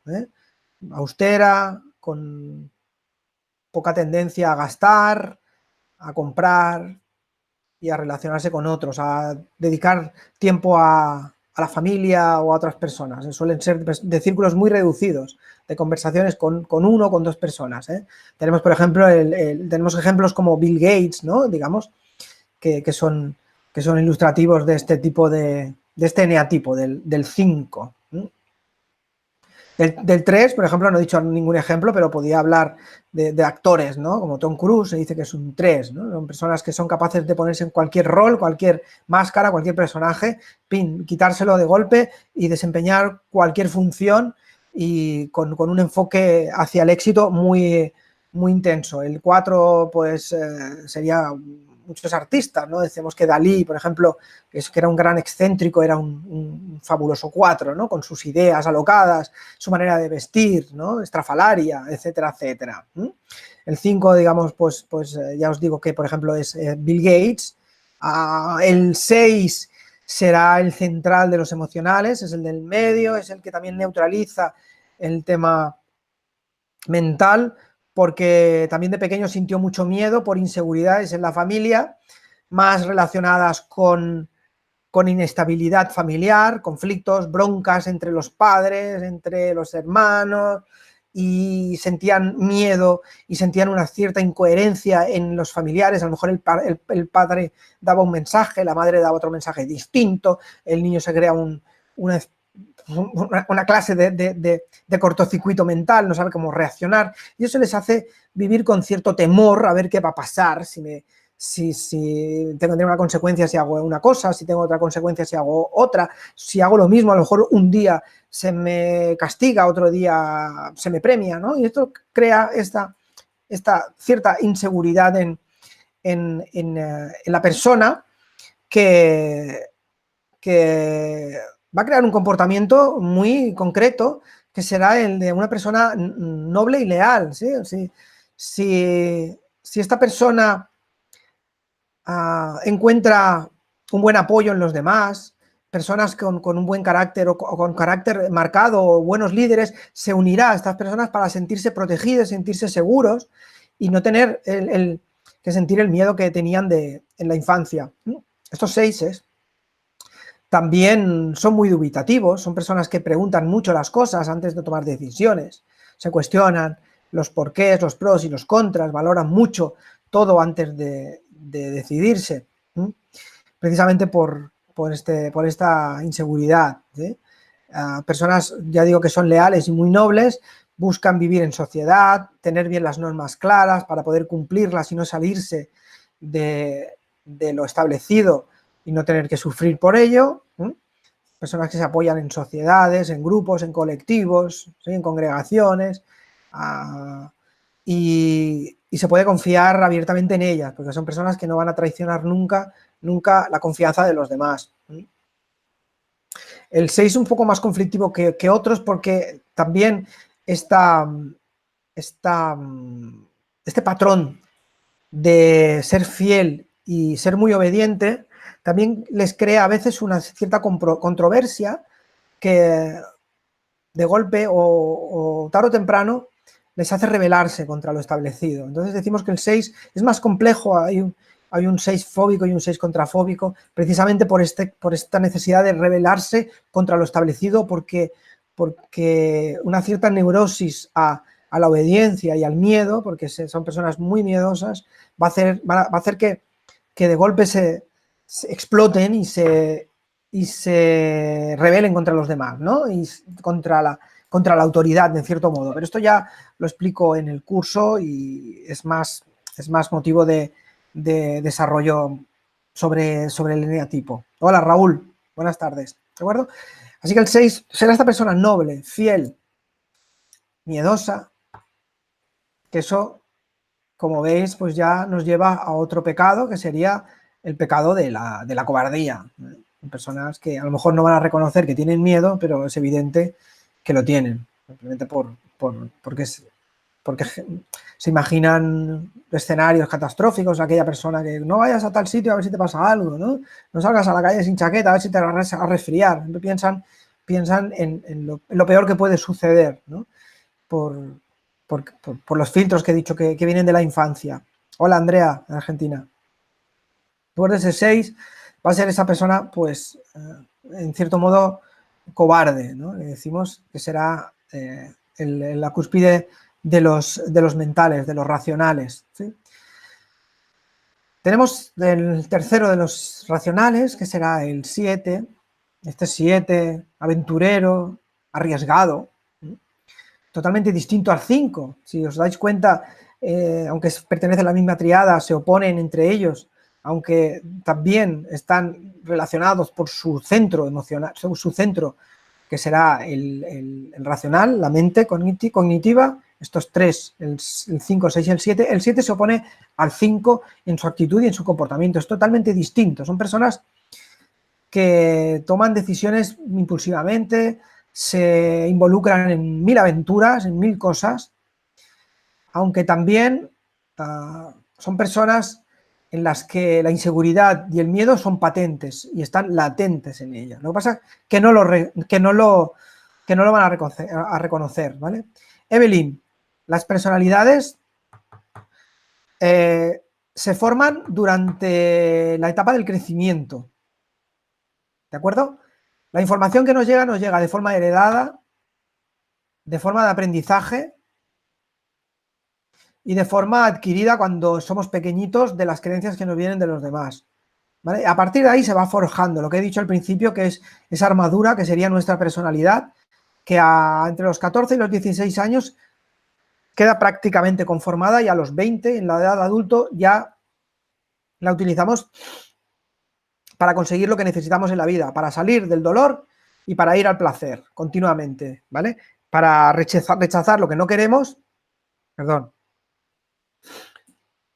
S1: austera, con poca tendencia a gastar, a comprar y a relacionarse con otros, a dedicar tiempo a la familia o a otras personas. Suelen ser de círculos muy reducidos, de conversaciones con uno o con dos personas. Tenemos, por ejemplo, tenemos ejemplos como Bill Gates, ¿no? Digamos, que son ilustrativos de este tipo de este eneatipo, del 5. Del 3, por ejemplo, no he dicho ningún ejemplo, pero podía hablar de actores, ¿no? Como Tom Cruise, se dice que es un 3, ¿no? Son personas que son capaces de ponerse en cualquier rol, cualquier máscara, cualquier personaje, quitárselo de golpe y desempeñar cualquier función, y con un enfoque hacia el éxito muy, muy intenso. El 4, pues, sería muchos artistas, ¿no? Decimos que Dalí, por ejemplo, que era un gran excéntrico, era un fabuloso 4, ¿no? Con sus ideas alocadas, su manera de vestir, ¿no? Estrafalaria, etcétera, etcétera. El 5, digamos, pues ya os digo que, por ejemplo, es Bill Gates. El 6 será el central de los emocionales, es el del medio, es el que también neutraliza el tema mental, porque también de pequeño sintió mucho miedo por inseguridades en la familia, más relacionadas con inestabilidad familiar, conflictos, broncas entre los padres, entre los hermanos, y sentían miedo y sentían una cierta incoherencia en los familiares. A lo mejor el padre daba un mensaje, la madre daba otro mensaje distinto, el niño se crea una clase de cortocircuito mental, no sabe cómo reaccionar, y eso les hace vivir con cierto temor a ver qué va a pasar, si tengo una consecuencia si hago una cosa, si tengo otra consecuencia si hago otra, si hago lo mismo, a lo mejor un día se me castiga, otro día se me premia, ¿no? Y esto crea esta cierta inseguridad en la persona que va a crear un comportamiento muy concreto, que será el de una persona noble y leal, ¿sí? Si esta persona encuentra un buen apoyo en los demás, personas con un buen carácter o con carácter marcado o buenos líderes, se unirá a estas personas para sentirse protegidos, sentirse seguros y no tener que sentir el miedo que tenían en la infancia. Estos 6 también son muy dubitativos, son personas que preguntan mucho las cosas antes de tomar decisiones, se cuestionan los porqués, los pros y los contras, valoran mucho todo antes de decidirse, precisamente por esta inseguridad, ¿sí? Personas, ya digo, que son leales y muy nobles, buscan vivir en sociedad, tener bien las normas claras para poder cumplirlas y no salirse de lo establecido y no tener que sufrir por ello. Personas que se apoyan en sociedades, en grupos, en colectivos, ¿sí? En congregaciones, y se puede confiar abiertamente en ellas, porque son personas que no van a traicionar nunca la confianza de los demás. El 6 es un poco más conflictivo que otros, porque también este patrón de ser fiel y ser muy obediente también les crea a veces una cierta controversia que de golpe o tarde o temprano les hace rebelarse contra lo establecido. Entonces decimos que el 6 es más complejo, hay un 6 fóbico y un 6 contrafóbico, precisamente por esta necesidad de rebelarse contra lo establecido, porque una cierta neurosis a la obediencia y al miedo, porque son personas muy miedosas, va a hacer que de golpe se exploten y se rebelen contra los demás, ¿no? Y contra la autoridad, en cierto modo. Pero esto ya lo explico en el curso y es más motivo de desarrollo sobre el eneatipo. Hola, Raúl. Buenas tardes. ¿De acuerdo? Así que el 6 será esta persona noble, fiel, miedosa, que eso, como veis, pues ya nos lleva a otro pecado, que sería el pecado de la cobardía. Personas que a lo mejor no van a reconocer que tienen miedo, pero es evidente que lo tienen, simplemente porque se imaginan escenarios catastróficos, aquella persona que no vayas a tal sitio a ver si te pasa algo, no salgas a la calle sin chaqueta a ver si te vas a resfriar. Piensan en lo peor que puede suceder, ¿no? por los filtros que he dicho que vienen de la infancia. Hola, Andrea, de Argentina. Tú eres el 6, va a ser esa persona, pues, en cierto modo, cobarde, ¿no? Le decimos que será la cúspide de los mentales, de los racionales, ¿sí? Tenemos el tercero de los racionales, que será el 7, este 7 aventurero, arriesgado, totalmente distinto al 5. Si os dais cuenta, aunque pertenecen a la misma triada, se oponen entre ellos, aunque también están relacionados por su centro emocional, su centro, que será el racional, la mente cognitiva, estos tres, el 5, el 6 y el 7 se opone al 5 en su actitud y en su comportamiento. Es totalmente distinto. Son personas que toman decisiones impulsivamente, se involucran en mil aventuras, en mil cosas, aunque también son personas en las que la inseguridad y el miedo son patentes y están latentes en ellas. Lo que pasa es que no lo van a reconocer, ¿vale? Evelyn, las personalidades se forman durante la etapa del crecimiento, ¿de acuerdo? La información que nos llega de forma heredada, de forma de aprendizaje y de forma adquirida cuando somos pequeñitos de las creencias que nos vienen de los demás, ¿vale? A partir de ahí se va forjando lo que he dicho al principio, que es esa armadura que sería nuestra personalidad, que entre los 14 y los 16 años queda prácticamente conformada y a los 20, en la edad adulto, ya la utilizamos para conseguir lo que necesitamos en la vida, para salir del dolor y para ir al placer continuamente, ¿vale? Para rechazar lo que no queremos, perdón,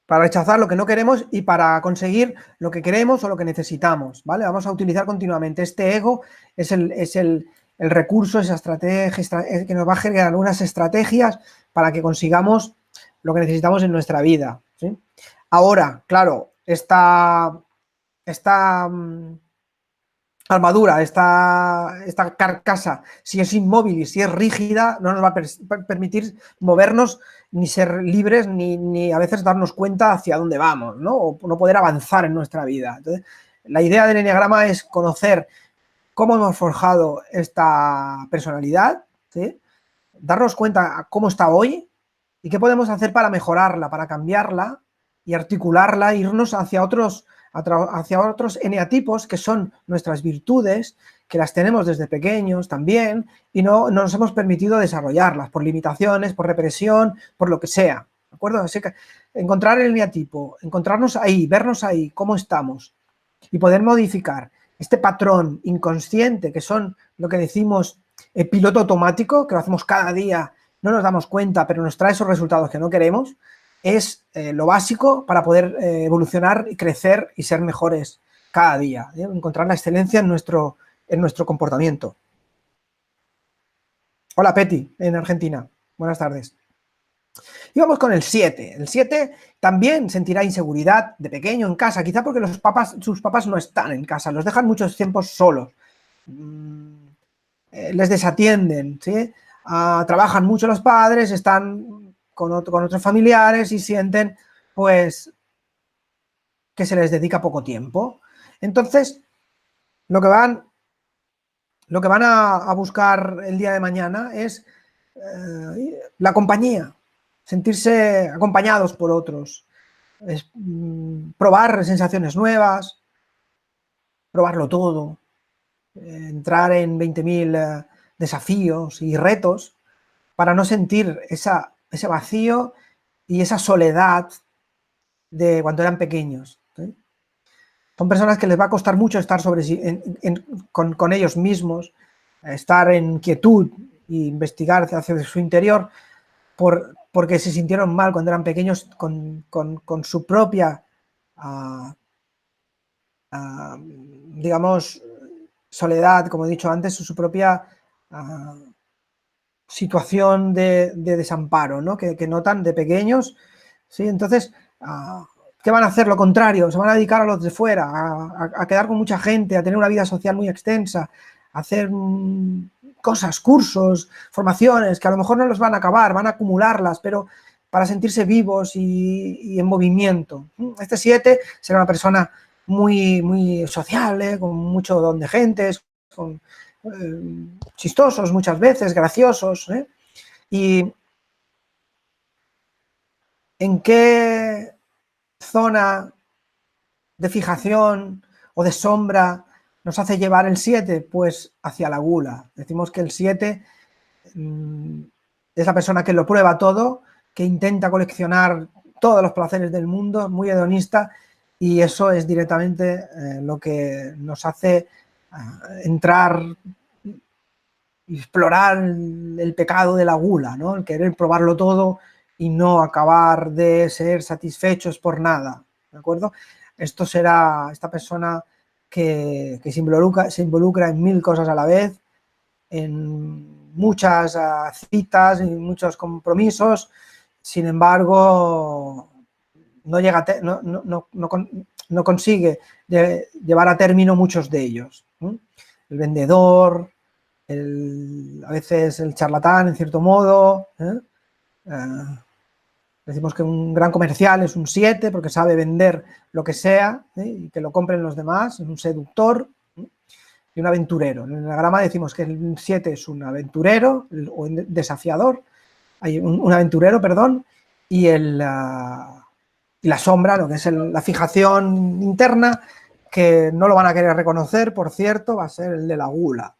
S1: para rechazar lo que no queremos y para conseguir lo que queremos o lo que necesitamos, ¿vale? Vamos a utilizar continuamente. Este ego es el recurso, esa estrategia que nos va a generar algunas estrategias para que consigamos lo que necesitamos en nuestra vida, ¿sí? Ahora, claro, esta armadura, esta carcasa, si es inmóvil y si es rígida, no nos va a permitir movernos, ni ser libres, ni a veces darnos cuenta hacia dónde vamos, ¿no? O no poder avanzar en nuestra vida. Entonces, la idea del eneagrama es conocer cómo hemos forjado esta personalidad, ¿sí? Darnos cuenta cómo está hoy y qué podemos hacer para mejorarla, para cambiarla y articularla, irnos hacia otros eneatipos que son nuestras virtudes, que las tenemos desde pequeños también y no nos hemos permitido desarrollarlas por limitaciones, por represión, por lo que sea, ¿de acuerdo? Así que encontrar el eneatipo, encontrarnos ahí, vernos ahí, cómo estamos y poder modificar este patrón inconsciente que son lo que decimos piloto automático, que lo hacemos cada día, no nos damos cuenta, pero nos trae esos resultados que no queremos, es lo básico para poder evolucionar y crecer y ser mejores cada día, encontrar la excelencia en nuestro comportamiento. Hola, Peti, en Argentina. Buenas tardes. Y vamos con el 7. El 7 también sentirá inseguridad de pequeño en casa, quizá porque sus papás no están en casa, los dejan muchos tiempos solos, les desatienden, ¿sí? Trabajan mucho los padres, están con otros familiares y sienten, pues, que se les dedica poco tiempo. Entonces, lo que van a buscar el día de mañana es la compañía, sentirse acompañados por otros, probar sensaciones nuevas, probarlo todo, entrar en 20.000 desafíos y retos para no sentir ese vacío y esa soledad de cuando eran pequeños, ¿sí? Son personas que les va a costar mucho estar con ellos mismos, estar en quietud e investigar hacia su interior porque se sintieron mal cuando eran pequeños con su propia, digamos, soledad, como he dicho antes, su propia situación de desamparo, ¿no? que notan de pequeños, ¿sí? Entonces, ¿qué van a hacer? Lo contrario, se van a dedicar a los de fuera, a quedar con mucha gente, a tener una vida social muy extensa, a hacer cosas, cursos, formaciones, que a lo mejor no los van a acabar, van a acumularlas, pero para sentirse vivos y en movimiento. Este 7 será una persona muy, muy sociable, con mucho don de gentes, con chistosos muchas veces, graciosos, ¿eh? ¿Y en qué zona de fijación o de sombra nos hace llevar el 7? Pues hacia la gula. Decimos que el 7 es la persona que lo prueba todo, que intenta coleccionar todos los placeres del mundo, muy hedonista, y eso es directamente lo que nos hace entrar explorar el pecado de la gula, ¿no? El querer probarlo todo y no acabar de ser satisfechos por nada, ¿de acuerdo? Esto será esta persona que se involucra en 1000 cosas a la vez, en muchas citas, en muchos compromisos, sin embargo, no, llega no consigue llevar a término muchos de ellos, ¿no? El vendedor, a veces el charlatán, en cierto modo. Decimos que un gran comercial es un 7 porque sabe vender lo que sea, y que lo compren los demás, es un seductor, y un aventurero. En el enagrama decimos que el 7 es un aventurero o desafiador, hay un aventurero, perdón, y la sombra, lo que es la fijación interna, que no lo van a querer reconocer, por cierto, va a ser el de la gula.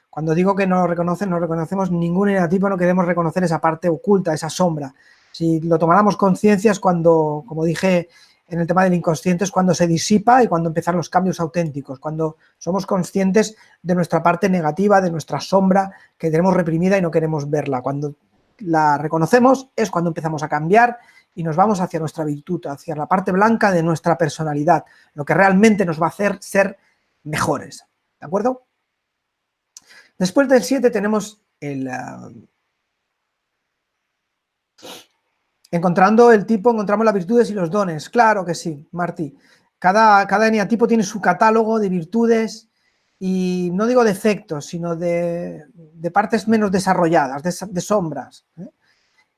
S1: Cuando digo que no lo reconocen, no reconocemos ningún eneatipo, no queremos reconocer esa parte oculta, esa sombra. Si lo tomáramos conciencia es cuando, como dije en el tema del inconsciente, es cuando se disipa y cuando empiezan los cambios auténticos, cuando somos conscientes de nuestra parte negativa, de nuestra sombra que tenemos reprimida y no queremos verla. Cuando la reconocemos es cuando empezamos a cambiar y nos vamos hacia nuestra virtud, hacia la parte blanca de nuestra personalidad, lo que realmente nos va a hacer ser mejores, ¿de acuerdo? Después del 7 tenemos encontrando el tipo, encontramos las virtudes y los dones. Claro que sí, Martí. Cada eneatipo tiene su catálogo de virtudes y no digo defectos, sino de partes menos desarrolladas, de sombras.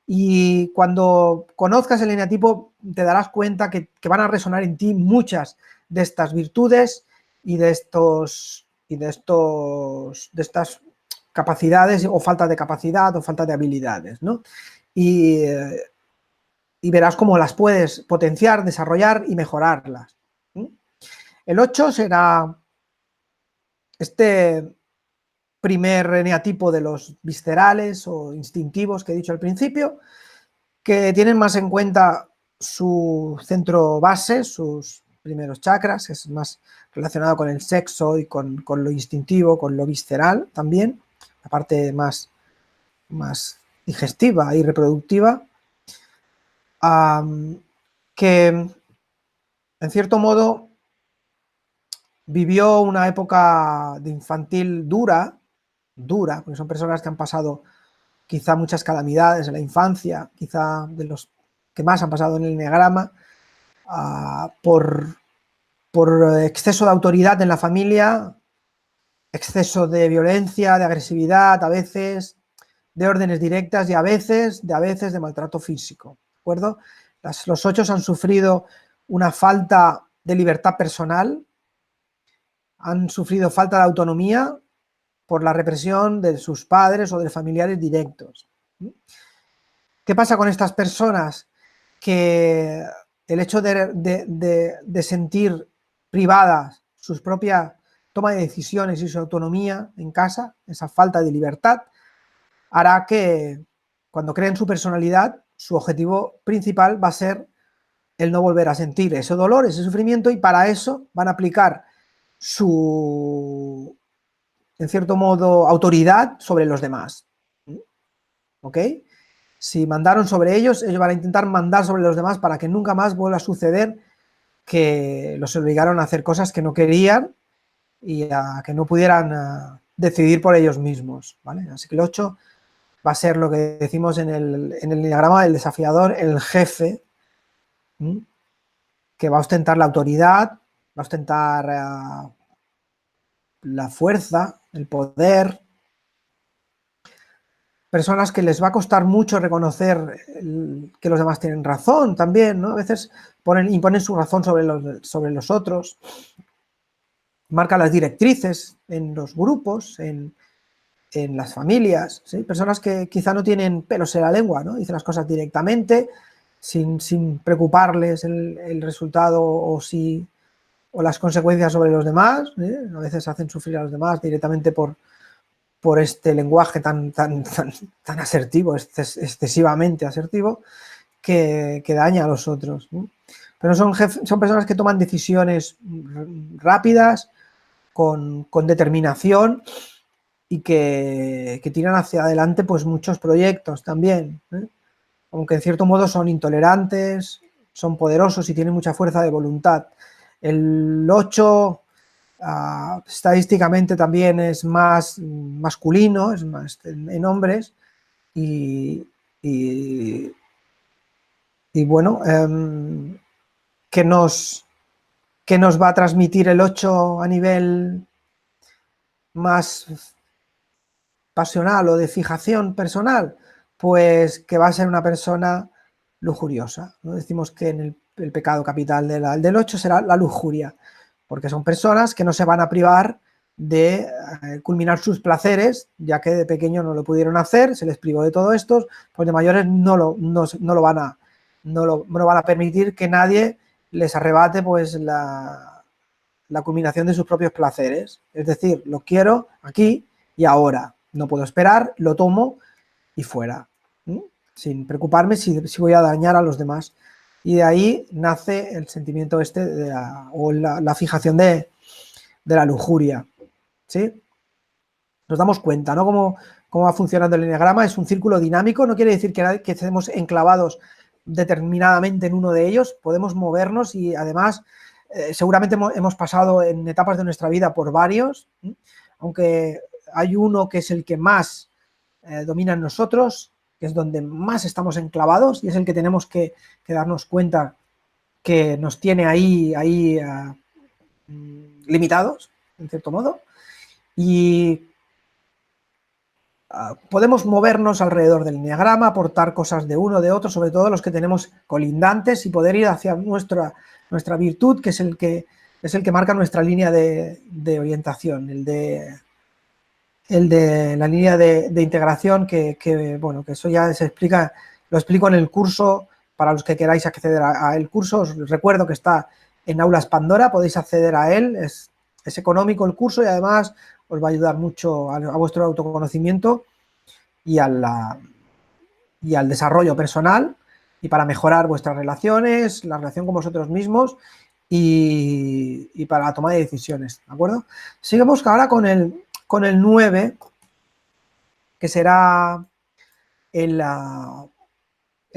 S1: Y cuando conozcas el eneatipo te darás cuenta que van a resonar en ti muchas de estas virtudes y de estas capacidades o falta de capacidad o falta de habilidades, ¿no? Y verás cómo las puedes potenciar, desarrollar y mejorarlas. El 8 será este primer eneatipo de los viscerales o instintivos que he dicho al principio, que tienen más en cuenta su centro base, sus primeros chakras, es más relacionado con el sexo y con lo instintivo, con lo visceral también, la parte más digestiva y reproductiva, que en cierto modo vivió una época de infantil dura, porque son personas que han pasado quizá muchas calamidades en la infancia, quizá de los que más han pasado en el eneagrama, por exceso de autoridad en la familia, exceso de violencia, de agresividad, a veces de órdenes directas y a veces de maltrato físico, ¿de acuerdo? Los 8 han sufrido una falta de libertad personal, han sufrido falta de autonomía por la represión de sus padres o de familiares directos. ¿Qué pasa con estas personas? Que el hecho de sentir privadas su propia toma de decisiones y su autonomía en casa, esa falta de libertad, hará que cuando creen su personalidad, su objetivo principal va a ser el no volver a sentir ese dolor, ese sufrimiento, y para eso van a aplicar su, en cierto modo, autoridad sobre los demás. ¿Ok? Si mandaron sobre ellos, ellos van a intentar mandar sobre los demás para que nunca más vuelva a suceder que los obligaron a hacer cosas que no querían y a que no pudieran decidir por ellos mismos, ¿vale? Así que el 8 va a ser lo que decimos en el diagrama del desafiador, el jefe, que va a ostentar la autoridad, va a ostentar la fuerza, el poder. Personas que les va a costar mucho reconocer que los demás tienen razón también, ¿no? A veces imponen su razón sobre los otros, marcan las directrices en los grupos, en las familias, ¿sí? Personas que quizá no tienen pelos en la lengua, ¿no? Dicen las cosas directamente, sin preocuparles el resultado o las consecuencias sobre los demás, ¿eh? A veces hacen sufrir a los demás directamente por este lenguaje tan asertivo, excesivamente asertivo, que daña a los otros, ¿no? Pero son personas que toman decisiones rápidas, con determinación y que tiran hacia adelante pues muchos proyectos también, aunque en cierto modo son intolerantes, son poderosos y tienen mucha fuerza de voluntad. El 8 estadísticamente también es más masculino, es más en hombres y bueno, ¿qué nos va a transmitir el 8 a nivel más pasional o de fijación personal? Pues que va a ser una persona lujuriosa, ¿no? Decimos que en el pecado capital del 8 será la lujuria, porque son personas que no se van a privar de culminar sus placeres, ya que de pequeño no lo pudieron hacer, se les privó de todo esto, pues de mayores no lo van a permitir que nadie les arrebate pues la culminación de sus propios placeres. Es decir, lo quiero aquí y ahora, no puedo esperar, lo tomo y fuera, ¿sí? Sin preocuparme si voy a dañar a los demás. Y de ahí nace el sentimiento o la fijación de la lujuria, ¿sí? Nos damos cuenta, ¿no? Cómo va funcionando el eneagrama. Es un círculo dinámico, no quiere decir que estemos enclavados determinadamente en uno de ellos, podemos movernos y además seguramente hemos pasado en etapas de nuestra vida por varios, aunque hay uno que es el que más domina en nosotros, que es donde más estamos enclavados y es el que tenemos que darnos cuenta que nos tiene ahí limitados, en cierto modo, y podemos movernos alrededor del eneagrama, aportar cosas de uno, de otro, sobre todo los que tenemos colindantes y poder ir hacia nuestra virtud, que es el que marca nuestra línea de orientación, el de la línea de integración, bueno, que eso ya se explica, lo explico en el curso. Para los que queráis acceder a el curso, os recuerdo que está en Aulas Pandora, podéis acceder a él, es económico el curso y además os va a ayudar mucho a vuestro autoconocimiento y al desarrollo personal y para mejorar vuestras relaciones, la relación con vosotros mismos y para la toma de decisiones, ¿de acuerdo? Sigamos ahora con el 9, que será el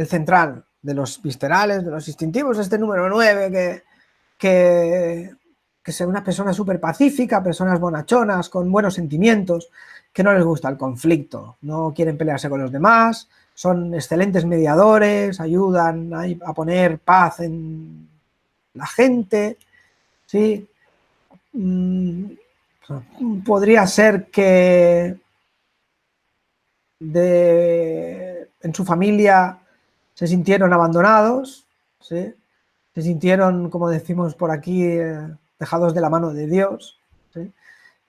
S1: central de los viscerales, de los instintivos, este número 9 que son unas personas súper pacíficas, personas bonachonas, con buenos sentimientos, que no les gusta el conflicto, no quieren pelearse con los demás, son excelentes mediadores, ayudan a poner paz en la gente, ¿sí? Podría ser que en su familia se sintieron abandonados, ¿sí? Se sintieron, como decimos por aquí, dejados de la mano de Dios, ¿sí?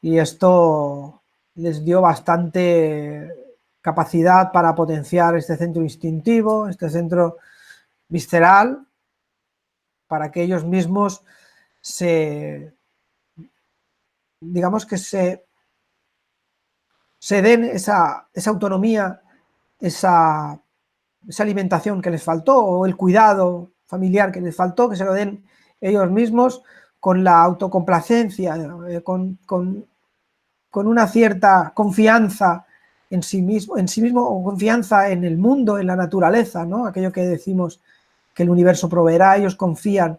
S1: Y esto les dio bastante capacidad para potenciar este centro instintivo, este centro visceral, para que ellos mismos digamos que se den esa autonomía, esa alimentación que les faltó o el cuidado familiar que les faltó, que se lo den ellos mismos con la autocomplacencia, con una cierta confianza en sí mismo o confianza en el mundo, en la naturaleza, ¿no? Aquello que decimos que el universo proveerá, ellos confían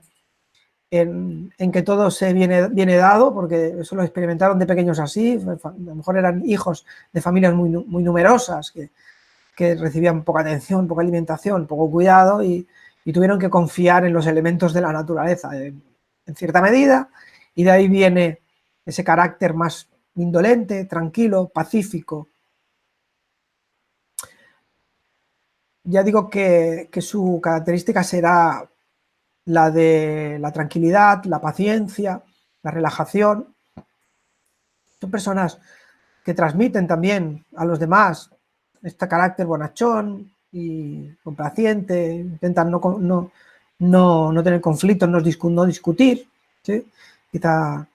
S1: en que todo se viene dado, porque eso lo experimentaron de pequeños así, a lo mejor eran hijos de familias muy numerosas que recibían poca atención, poca alimentación, poco cuidado y tuvieron que confiar en los elementos de la naturaleza en cierta medida, y de ahí viene ese carácter más indolente, tranquilo, pacífico. Ya digo que su característica será la de la tranquilidad, la paciencia, la relajación. Son personas que transmiten también a los demás este carácter bonachón y complaciente, intentan no tener conflictos, no discutir, ¿sí? Quizá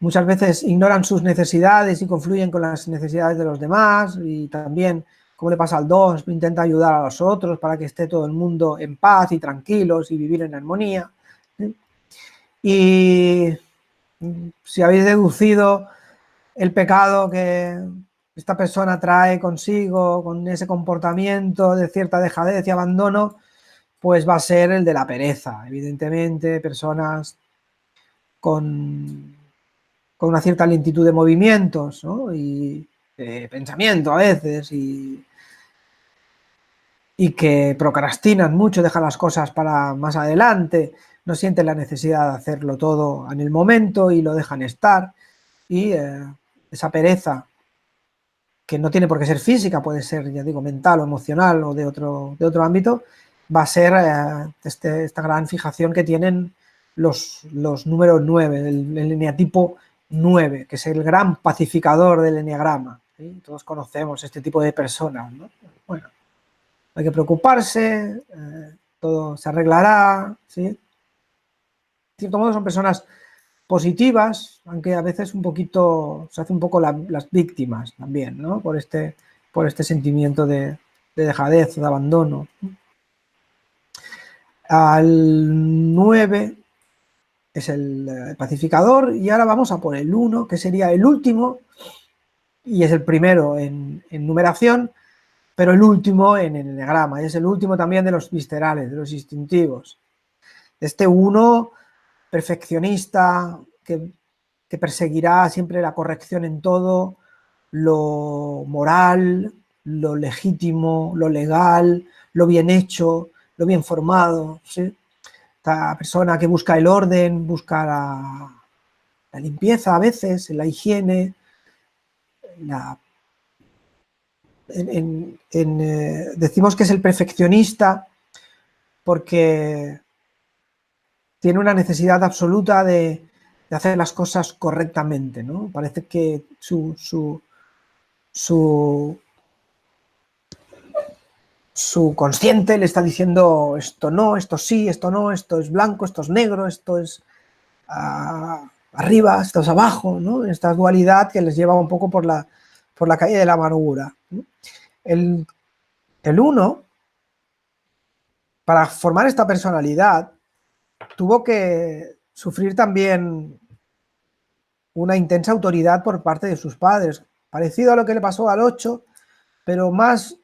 S1: muchas veces ignoran sus necesidades y confluyen con las necesidades de los demás, y también, como le pasa al 2, intenta ayudar a los otros para que esté todo el mundo en paz y tranquilos y vivir en armonía, ¿sí? Y si habéis deducido el pecado que esta persona trae consigo con ese comportamiento de cierta dejadez y abandono, pues va a ser el de la pereza. Evidentemente, personas con una cierta lentitud de movimientos, ¿no? Y de pensamiento a veces, y que procrastinan mucho, dejan las cosas para más adelante, no sienten la necesidad de hacerlo todo en el momento y lo dejan estar, y esa pereza, que no tiene por qué ser física, puede ser, ya digo, mental o emocional o de otro ámbito, va a ser esta gran fijación que tienen los números 9, el eneatipo 9, que es el gran pacificador del eneagrama, ¿sí? Todos conocemos este tipo de personas, ¿no? Bueno, no hay que preocuparse, todo se arreglará, ¿sí? De cierto modo son personas positivas, aunque a veces un poquito, se hace un poco las víctimas también, ¿no? Por este sentimiento de dejadez, de abandono. Al 9 es el pacificador, y ahora vamos a por el 1, que sería el último, y es el primero en numeración, pero el último en el eneagrama, y es el último también de los viscerales, de los instintivos. Este 1 perfeccionista, que perseguirá siempre la corrección en todo, lo moral, lo legítimo, lo legal, lo bien hecho, lo bien formado, ¿sí? Esta persona que busca el orden, busca la limpieza a veces, la higiene, decimos que es el perfeccionista porque tiene una necesidad absoluta de hacer las cosas correctamente, ¿no? Parece que su consciente le está diciendo esto no, esto sí, esto no, esto es blanco, esto es negro, esto es arriba, esto es abajo, ¿no? Esta dualidad que les lleva un poco por la calle de la amargura, ¿no? El 1, para formar esta personalidad, tuvo que sufrir también una intensa autoridad por parte de sus padres, parecido a lo que le pasó al 8, pero más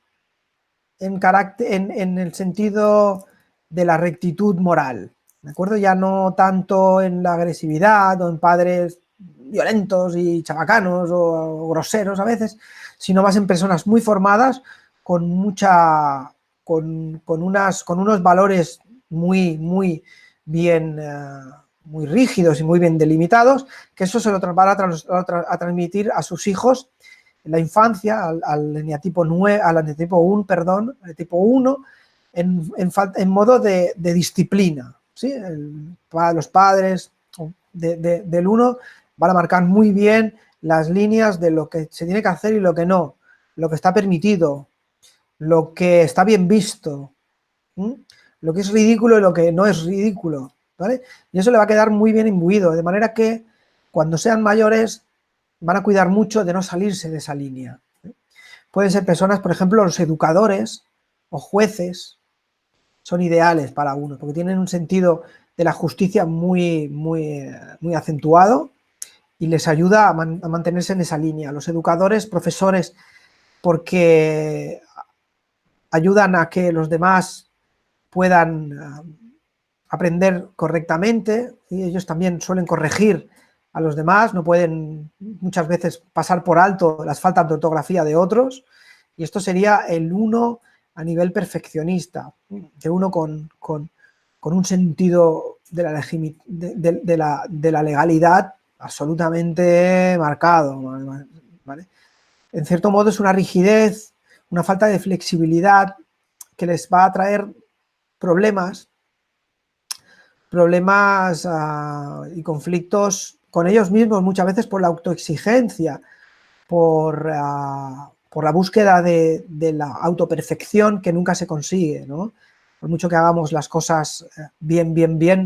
S1: en el sentido de la rectitud moral, ¿de acuerdo? Ya no tanto en la agresividad o en padres violentos y chabacanos o groseros a veces, sino más en personas muy formadas con unos valores muy bien, muy rígidos y muy bien delimitados, que eso se lo van a transmitir a sus hijos en la infancia, al eneatipo 9, al eneatipo 1, perdón, al tipo 1, en modo de disciplina, ¿sí? Los padres del 1 van a marcar muy bien las líneas de lo que se tiene que hacer y lo que no, lo que está permitido, lo que está bien visto, ¿sí? Lo que es ridículo y lo que no es ridículo, ¿vale? Y eso le va a quedar muy bien imbuido, de manera que cuando sean mayores van a cuidar mucho de no salirse de esa línea. Pueden ser personas, por ejemplo, los educadores o jueces son ideales para uno, porque tienen un sentido de la justicia muy acentuado y les ayuda a mantenerse en esa línea. Los educadores, profesores, porque ayudan a que los demás puedan aprender correctamente, y ellos también suelen corregir a los demás, no pueden muchas veces pasar por alto las faltas de ortografía de otros, y esto sería el 1 a nivel perfeccionista, de uno con un sentido de la legalidad absolutamente marcado, ¿vale? En cierto modo es una rigidez, una falta de flexibilidad que les va a traer problemas y conflictos con ellos mismos, muchas veces por la autoexigencia, por la búsqueda de la autoperfección que nunca se consigue, ¿no? Por mucho que hagamos las cosas bien,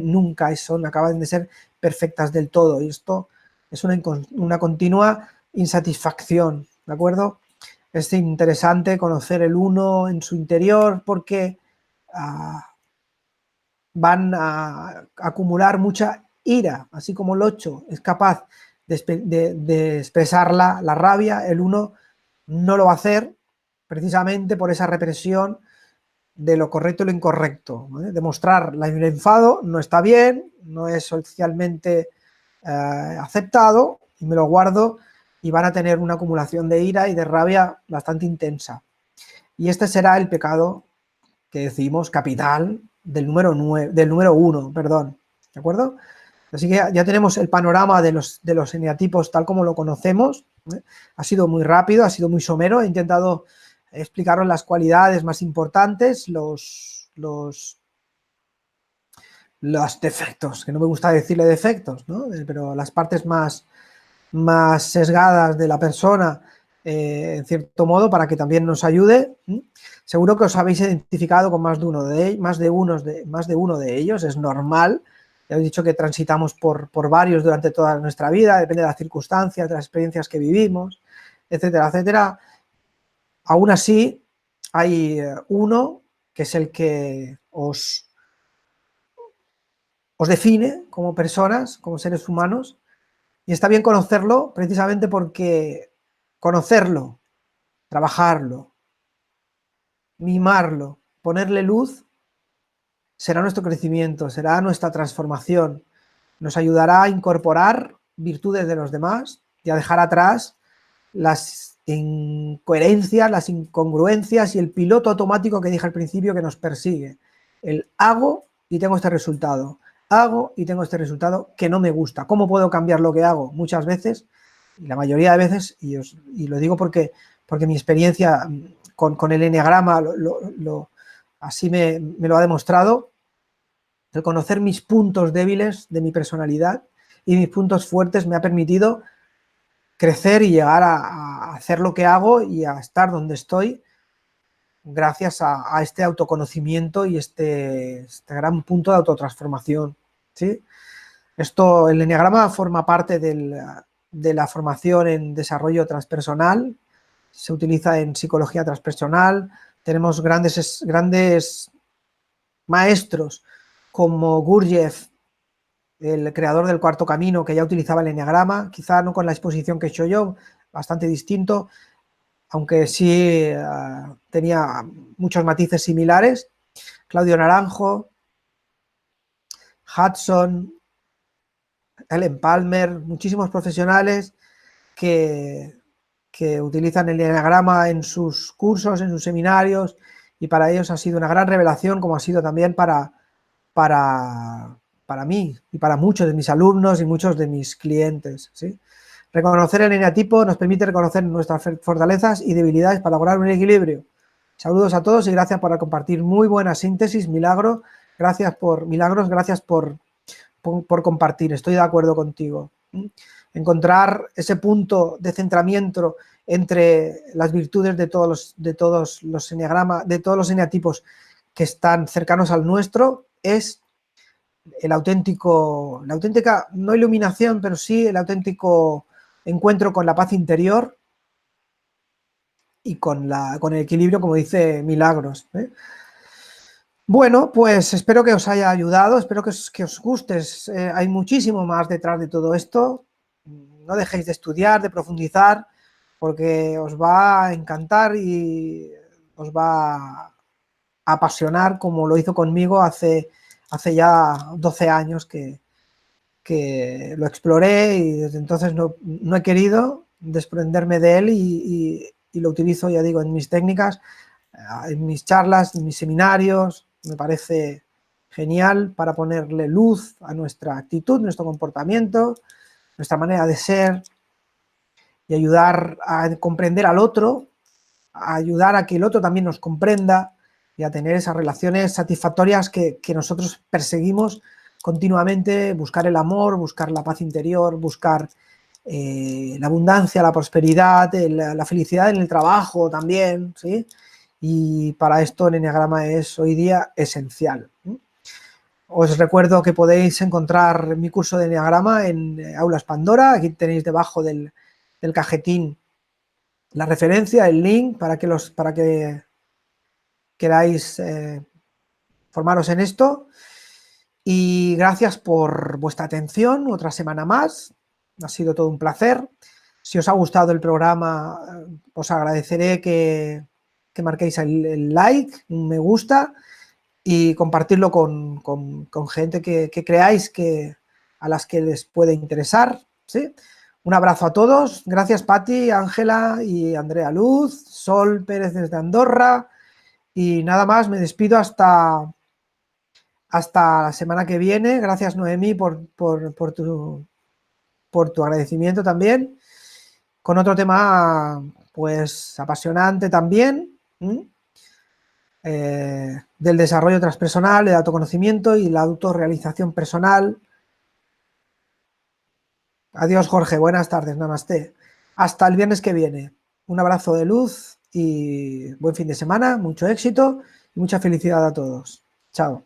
S1: nunca acaban de ser perfectas del todo, y esto es una continua insatisfacción, ¿de acuerdo? Es interesante conocer el 1 en su interior porque van a acumular mucha ira, así como el 8 es capaz de expresar la rabia, el 1 no lo va a hacer precisamente por esa represión de lo correcto y lo incorrecto, ¿vale? Demostrar el enfado no está bien, no es socialmente aceptado, y me lo guardo, y van a tener una acumulación de ira y de rabia bastante intensa. Y este será el pecado que decimos capital del número 1, perdón, ¿de acuerdo? Así que ya tenemos el panorama de los eneatipos tal como lo conocemos, ¿eh? Ha sido muy rápido, ha sido muy somero, he intentado explicaros las cualidades más importantes, los defectos, que no me gusta decirle defectos, ¿no? Pero las partes más sesgadas de la persona, en cierto modo, para que también nos ayude. Seguro que os habéis identificado con más de uno de ellos, es normal. Ya os he dicho que transitamos por varios durante toda nuestra vida, depende de las circunstancias, de las experiencias que vivimos, etcétera, etcétera. Aún así, hay uno que es el que os define como personas, como seres humanos, y está bien conocerlo precisamente porque conocerlo, trabajarlo, mimarlo, ponerle luz, será nuestro crecimiento, será nuestra transformación, nos ayudará a incorporar virtudes de los demás y a dejar atrás las incoherencias, las incongruencias y el piloto automático que dije al principio que nos persigue. El hago y tengo este resultado, hago y tengo este resultado que no me gusta. ¿Cómo puedo cambiar lo que hago? Muchas veces, y la mayoría de veces, y lo digo porque mi experiencia con el eneagrama así me lo ha demostrado, el conocer mis puntos débiles de mi personalidad y mis puntos fuertes me ha permitido crecer y llegar a hacer lo que hago y a estar donde estoy gracias a este autoconocimiento y este gran punto de autotransformación, ¿sí? El eneagrama forma parte de la formación en desarrollo transpersonal, se utiliza en psicología transpersonal, tenemos grandes maestros como Gurdjieff, el creador del Cuarto Camino, que ya utilizaba el eneagrama, quizá no con la exposición que he hecho yo, bastante distinto, aunque sí tenía muchos matices similares. Claudio Naranjo, Hudson, Ellen Palmer, muchísimos profesionales que utilizan el eneagrama en sus cursos, en sus seminarios, y para ellos ha sido una gran revelación, como ha sido también para mí y para muchos de mis alumnos y muchos de mis clientes, ¿sí? Reconocer el eneatipo nos permite reconocer nuestras fortalezas y debilidades para lograr un equilibrio. Saludos a todos y gracias por compartir. Muy buena síntesis, Milagros, gracias por compartir, estoy de acuerdo contigo. Encontrar ese punto de centramiento entre las virtudes de todos los eneatipos que están cercanos al nuestro es la auténtica, no iluminación, pero sí el auténtico encuentro con la paz interior y con el equilibrio, como dice Milagros, ¿eh? Bueno, pues espero que os haya ayudado, espero que os guste. Hay muchísimo más detrás de todo esto. No dejéis de estudiar, de profundizar, porque os va a encantar y os va a apasionar, como lo hizo conmigo hace ya 12 años que lo exploré, y desde entonces no he querido desprenderme de él y lo utilizo, ya digo, en mis técnicas, en mis charlas, en mis seminarios. Me parece genial para ponerle luz a nuestra actitud, nuestro comportamiento, nuestra manera de ser, y ayudar a comprender al otro, a ayudar a que el otro también nos comprenda y a tener esas relaciones satisfactorias que nosotros perseguimos continuamente, buscar el amor, buscar la paz interior, buscar la abundancia, la prosperidad, la felicidad en el trabajo también, ¿sí? Y para esto el eneagrama es hoy día esencial. Os recuerdo que podéis encontrar mi curso de eneagrama en Aulas Pandora. Aquí tenéis debajo del cajetín la referencia, el link para que queráis formaros en esto. Y gracias por vuestra atención, otra semana más. Ha sido todo un placer. Si os ha gustado el programa, os agradeceré que marquéis el like, un me gusta y compartirlo con gente que creáis a las que les puede interesar, ¿sí? Un abrazo a todos. Gracias, Pati, Ángela y Andrea Luz, Sol Pérez desde Andorra. Y nada más, me despido hasta la semana que viene. Gracias, Noemí, por tu agradecimiento también. Con otro tema, pues, apasionante también, del desarrollo transpersonal, el autoconocimiento y la autorrealización personal. Adiós, Jorge. Buenas tardes. Namaste. Hasta el viernes que viene. Un abrazo de luz y buen fin de semana, mucho éxito y mucha felicidad a todos. Chao.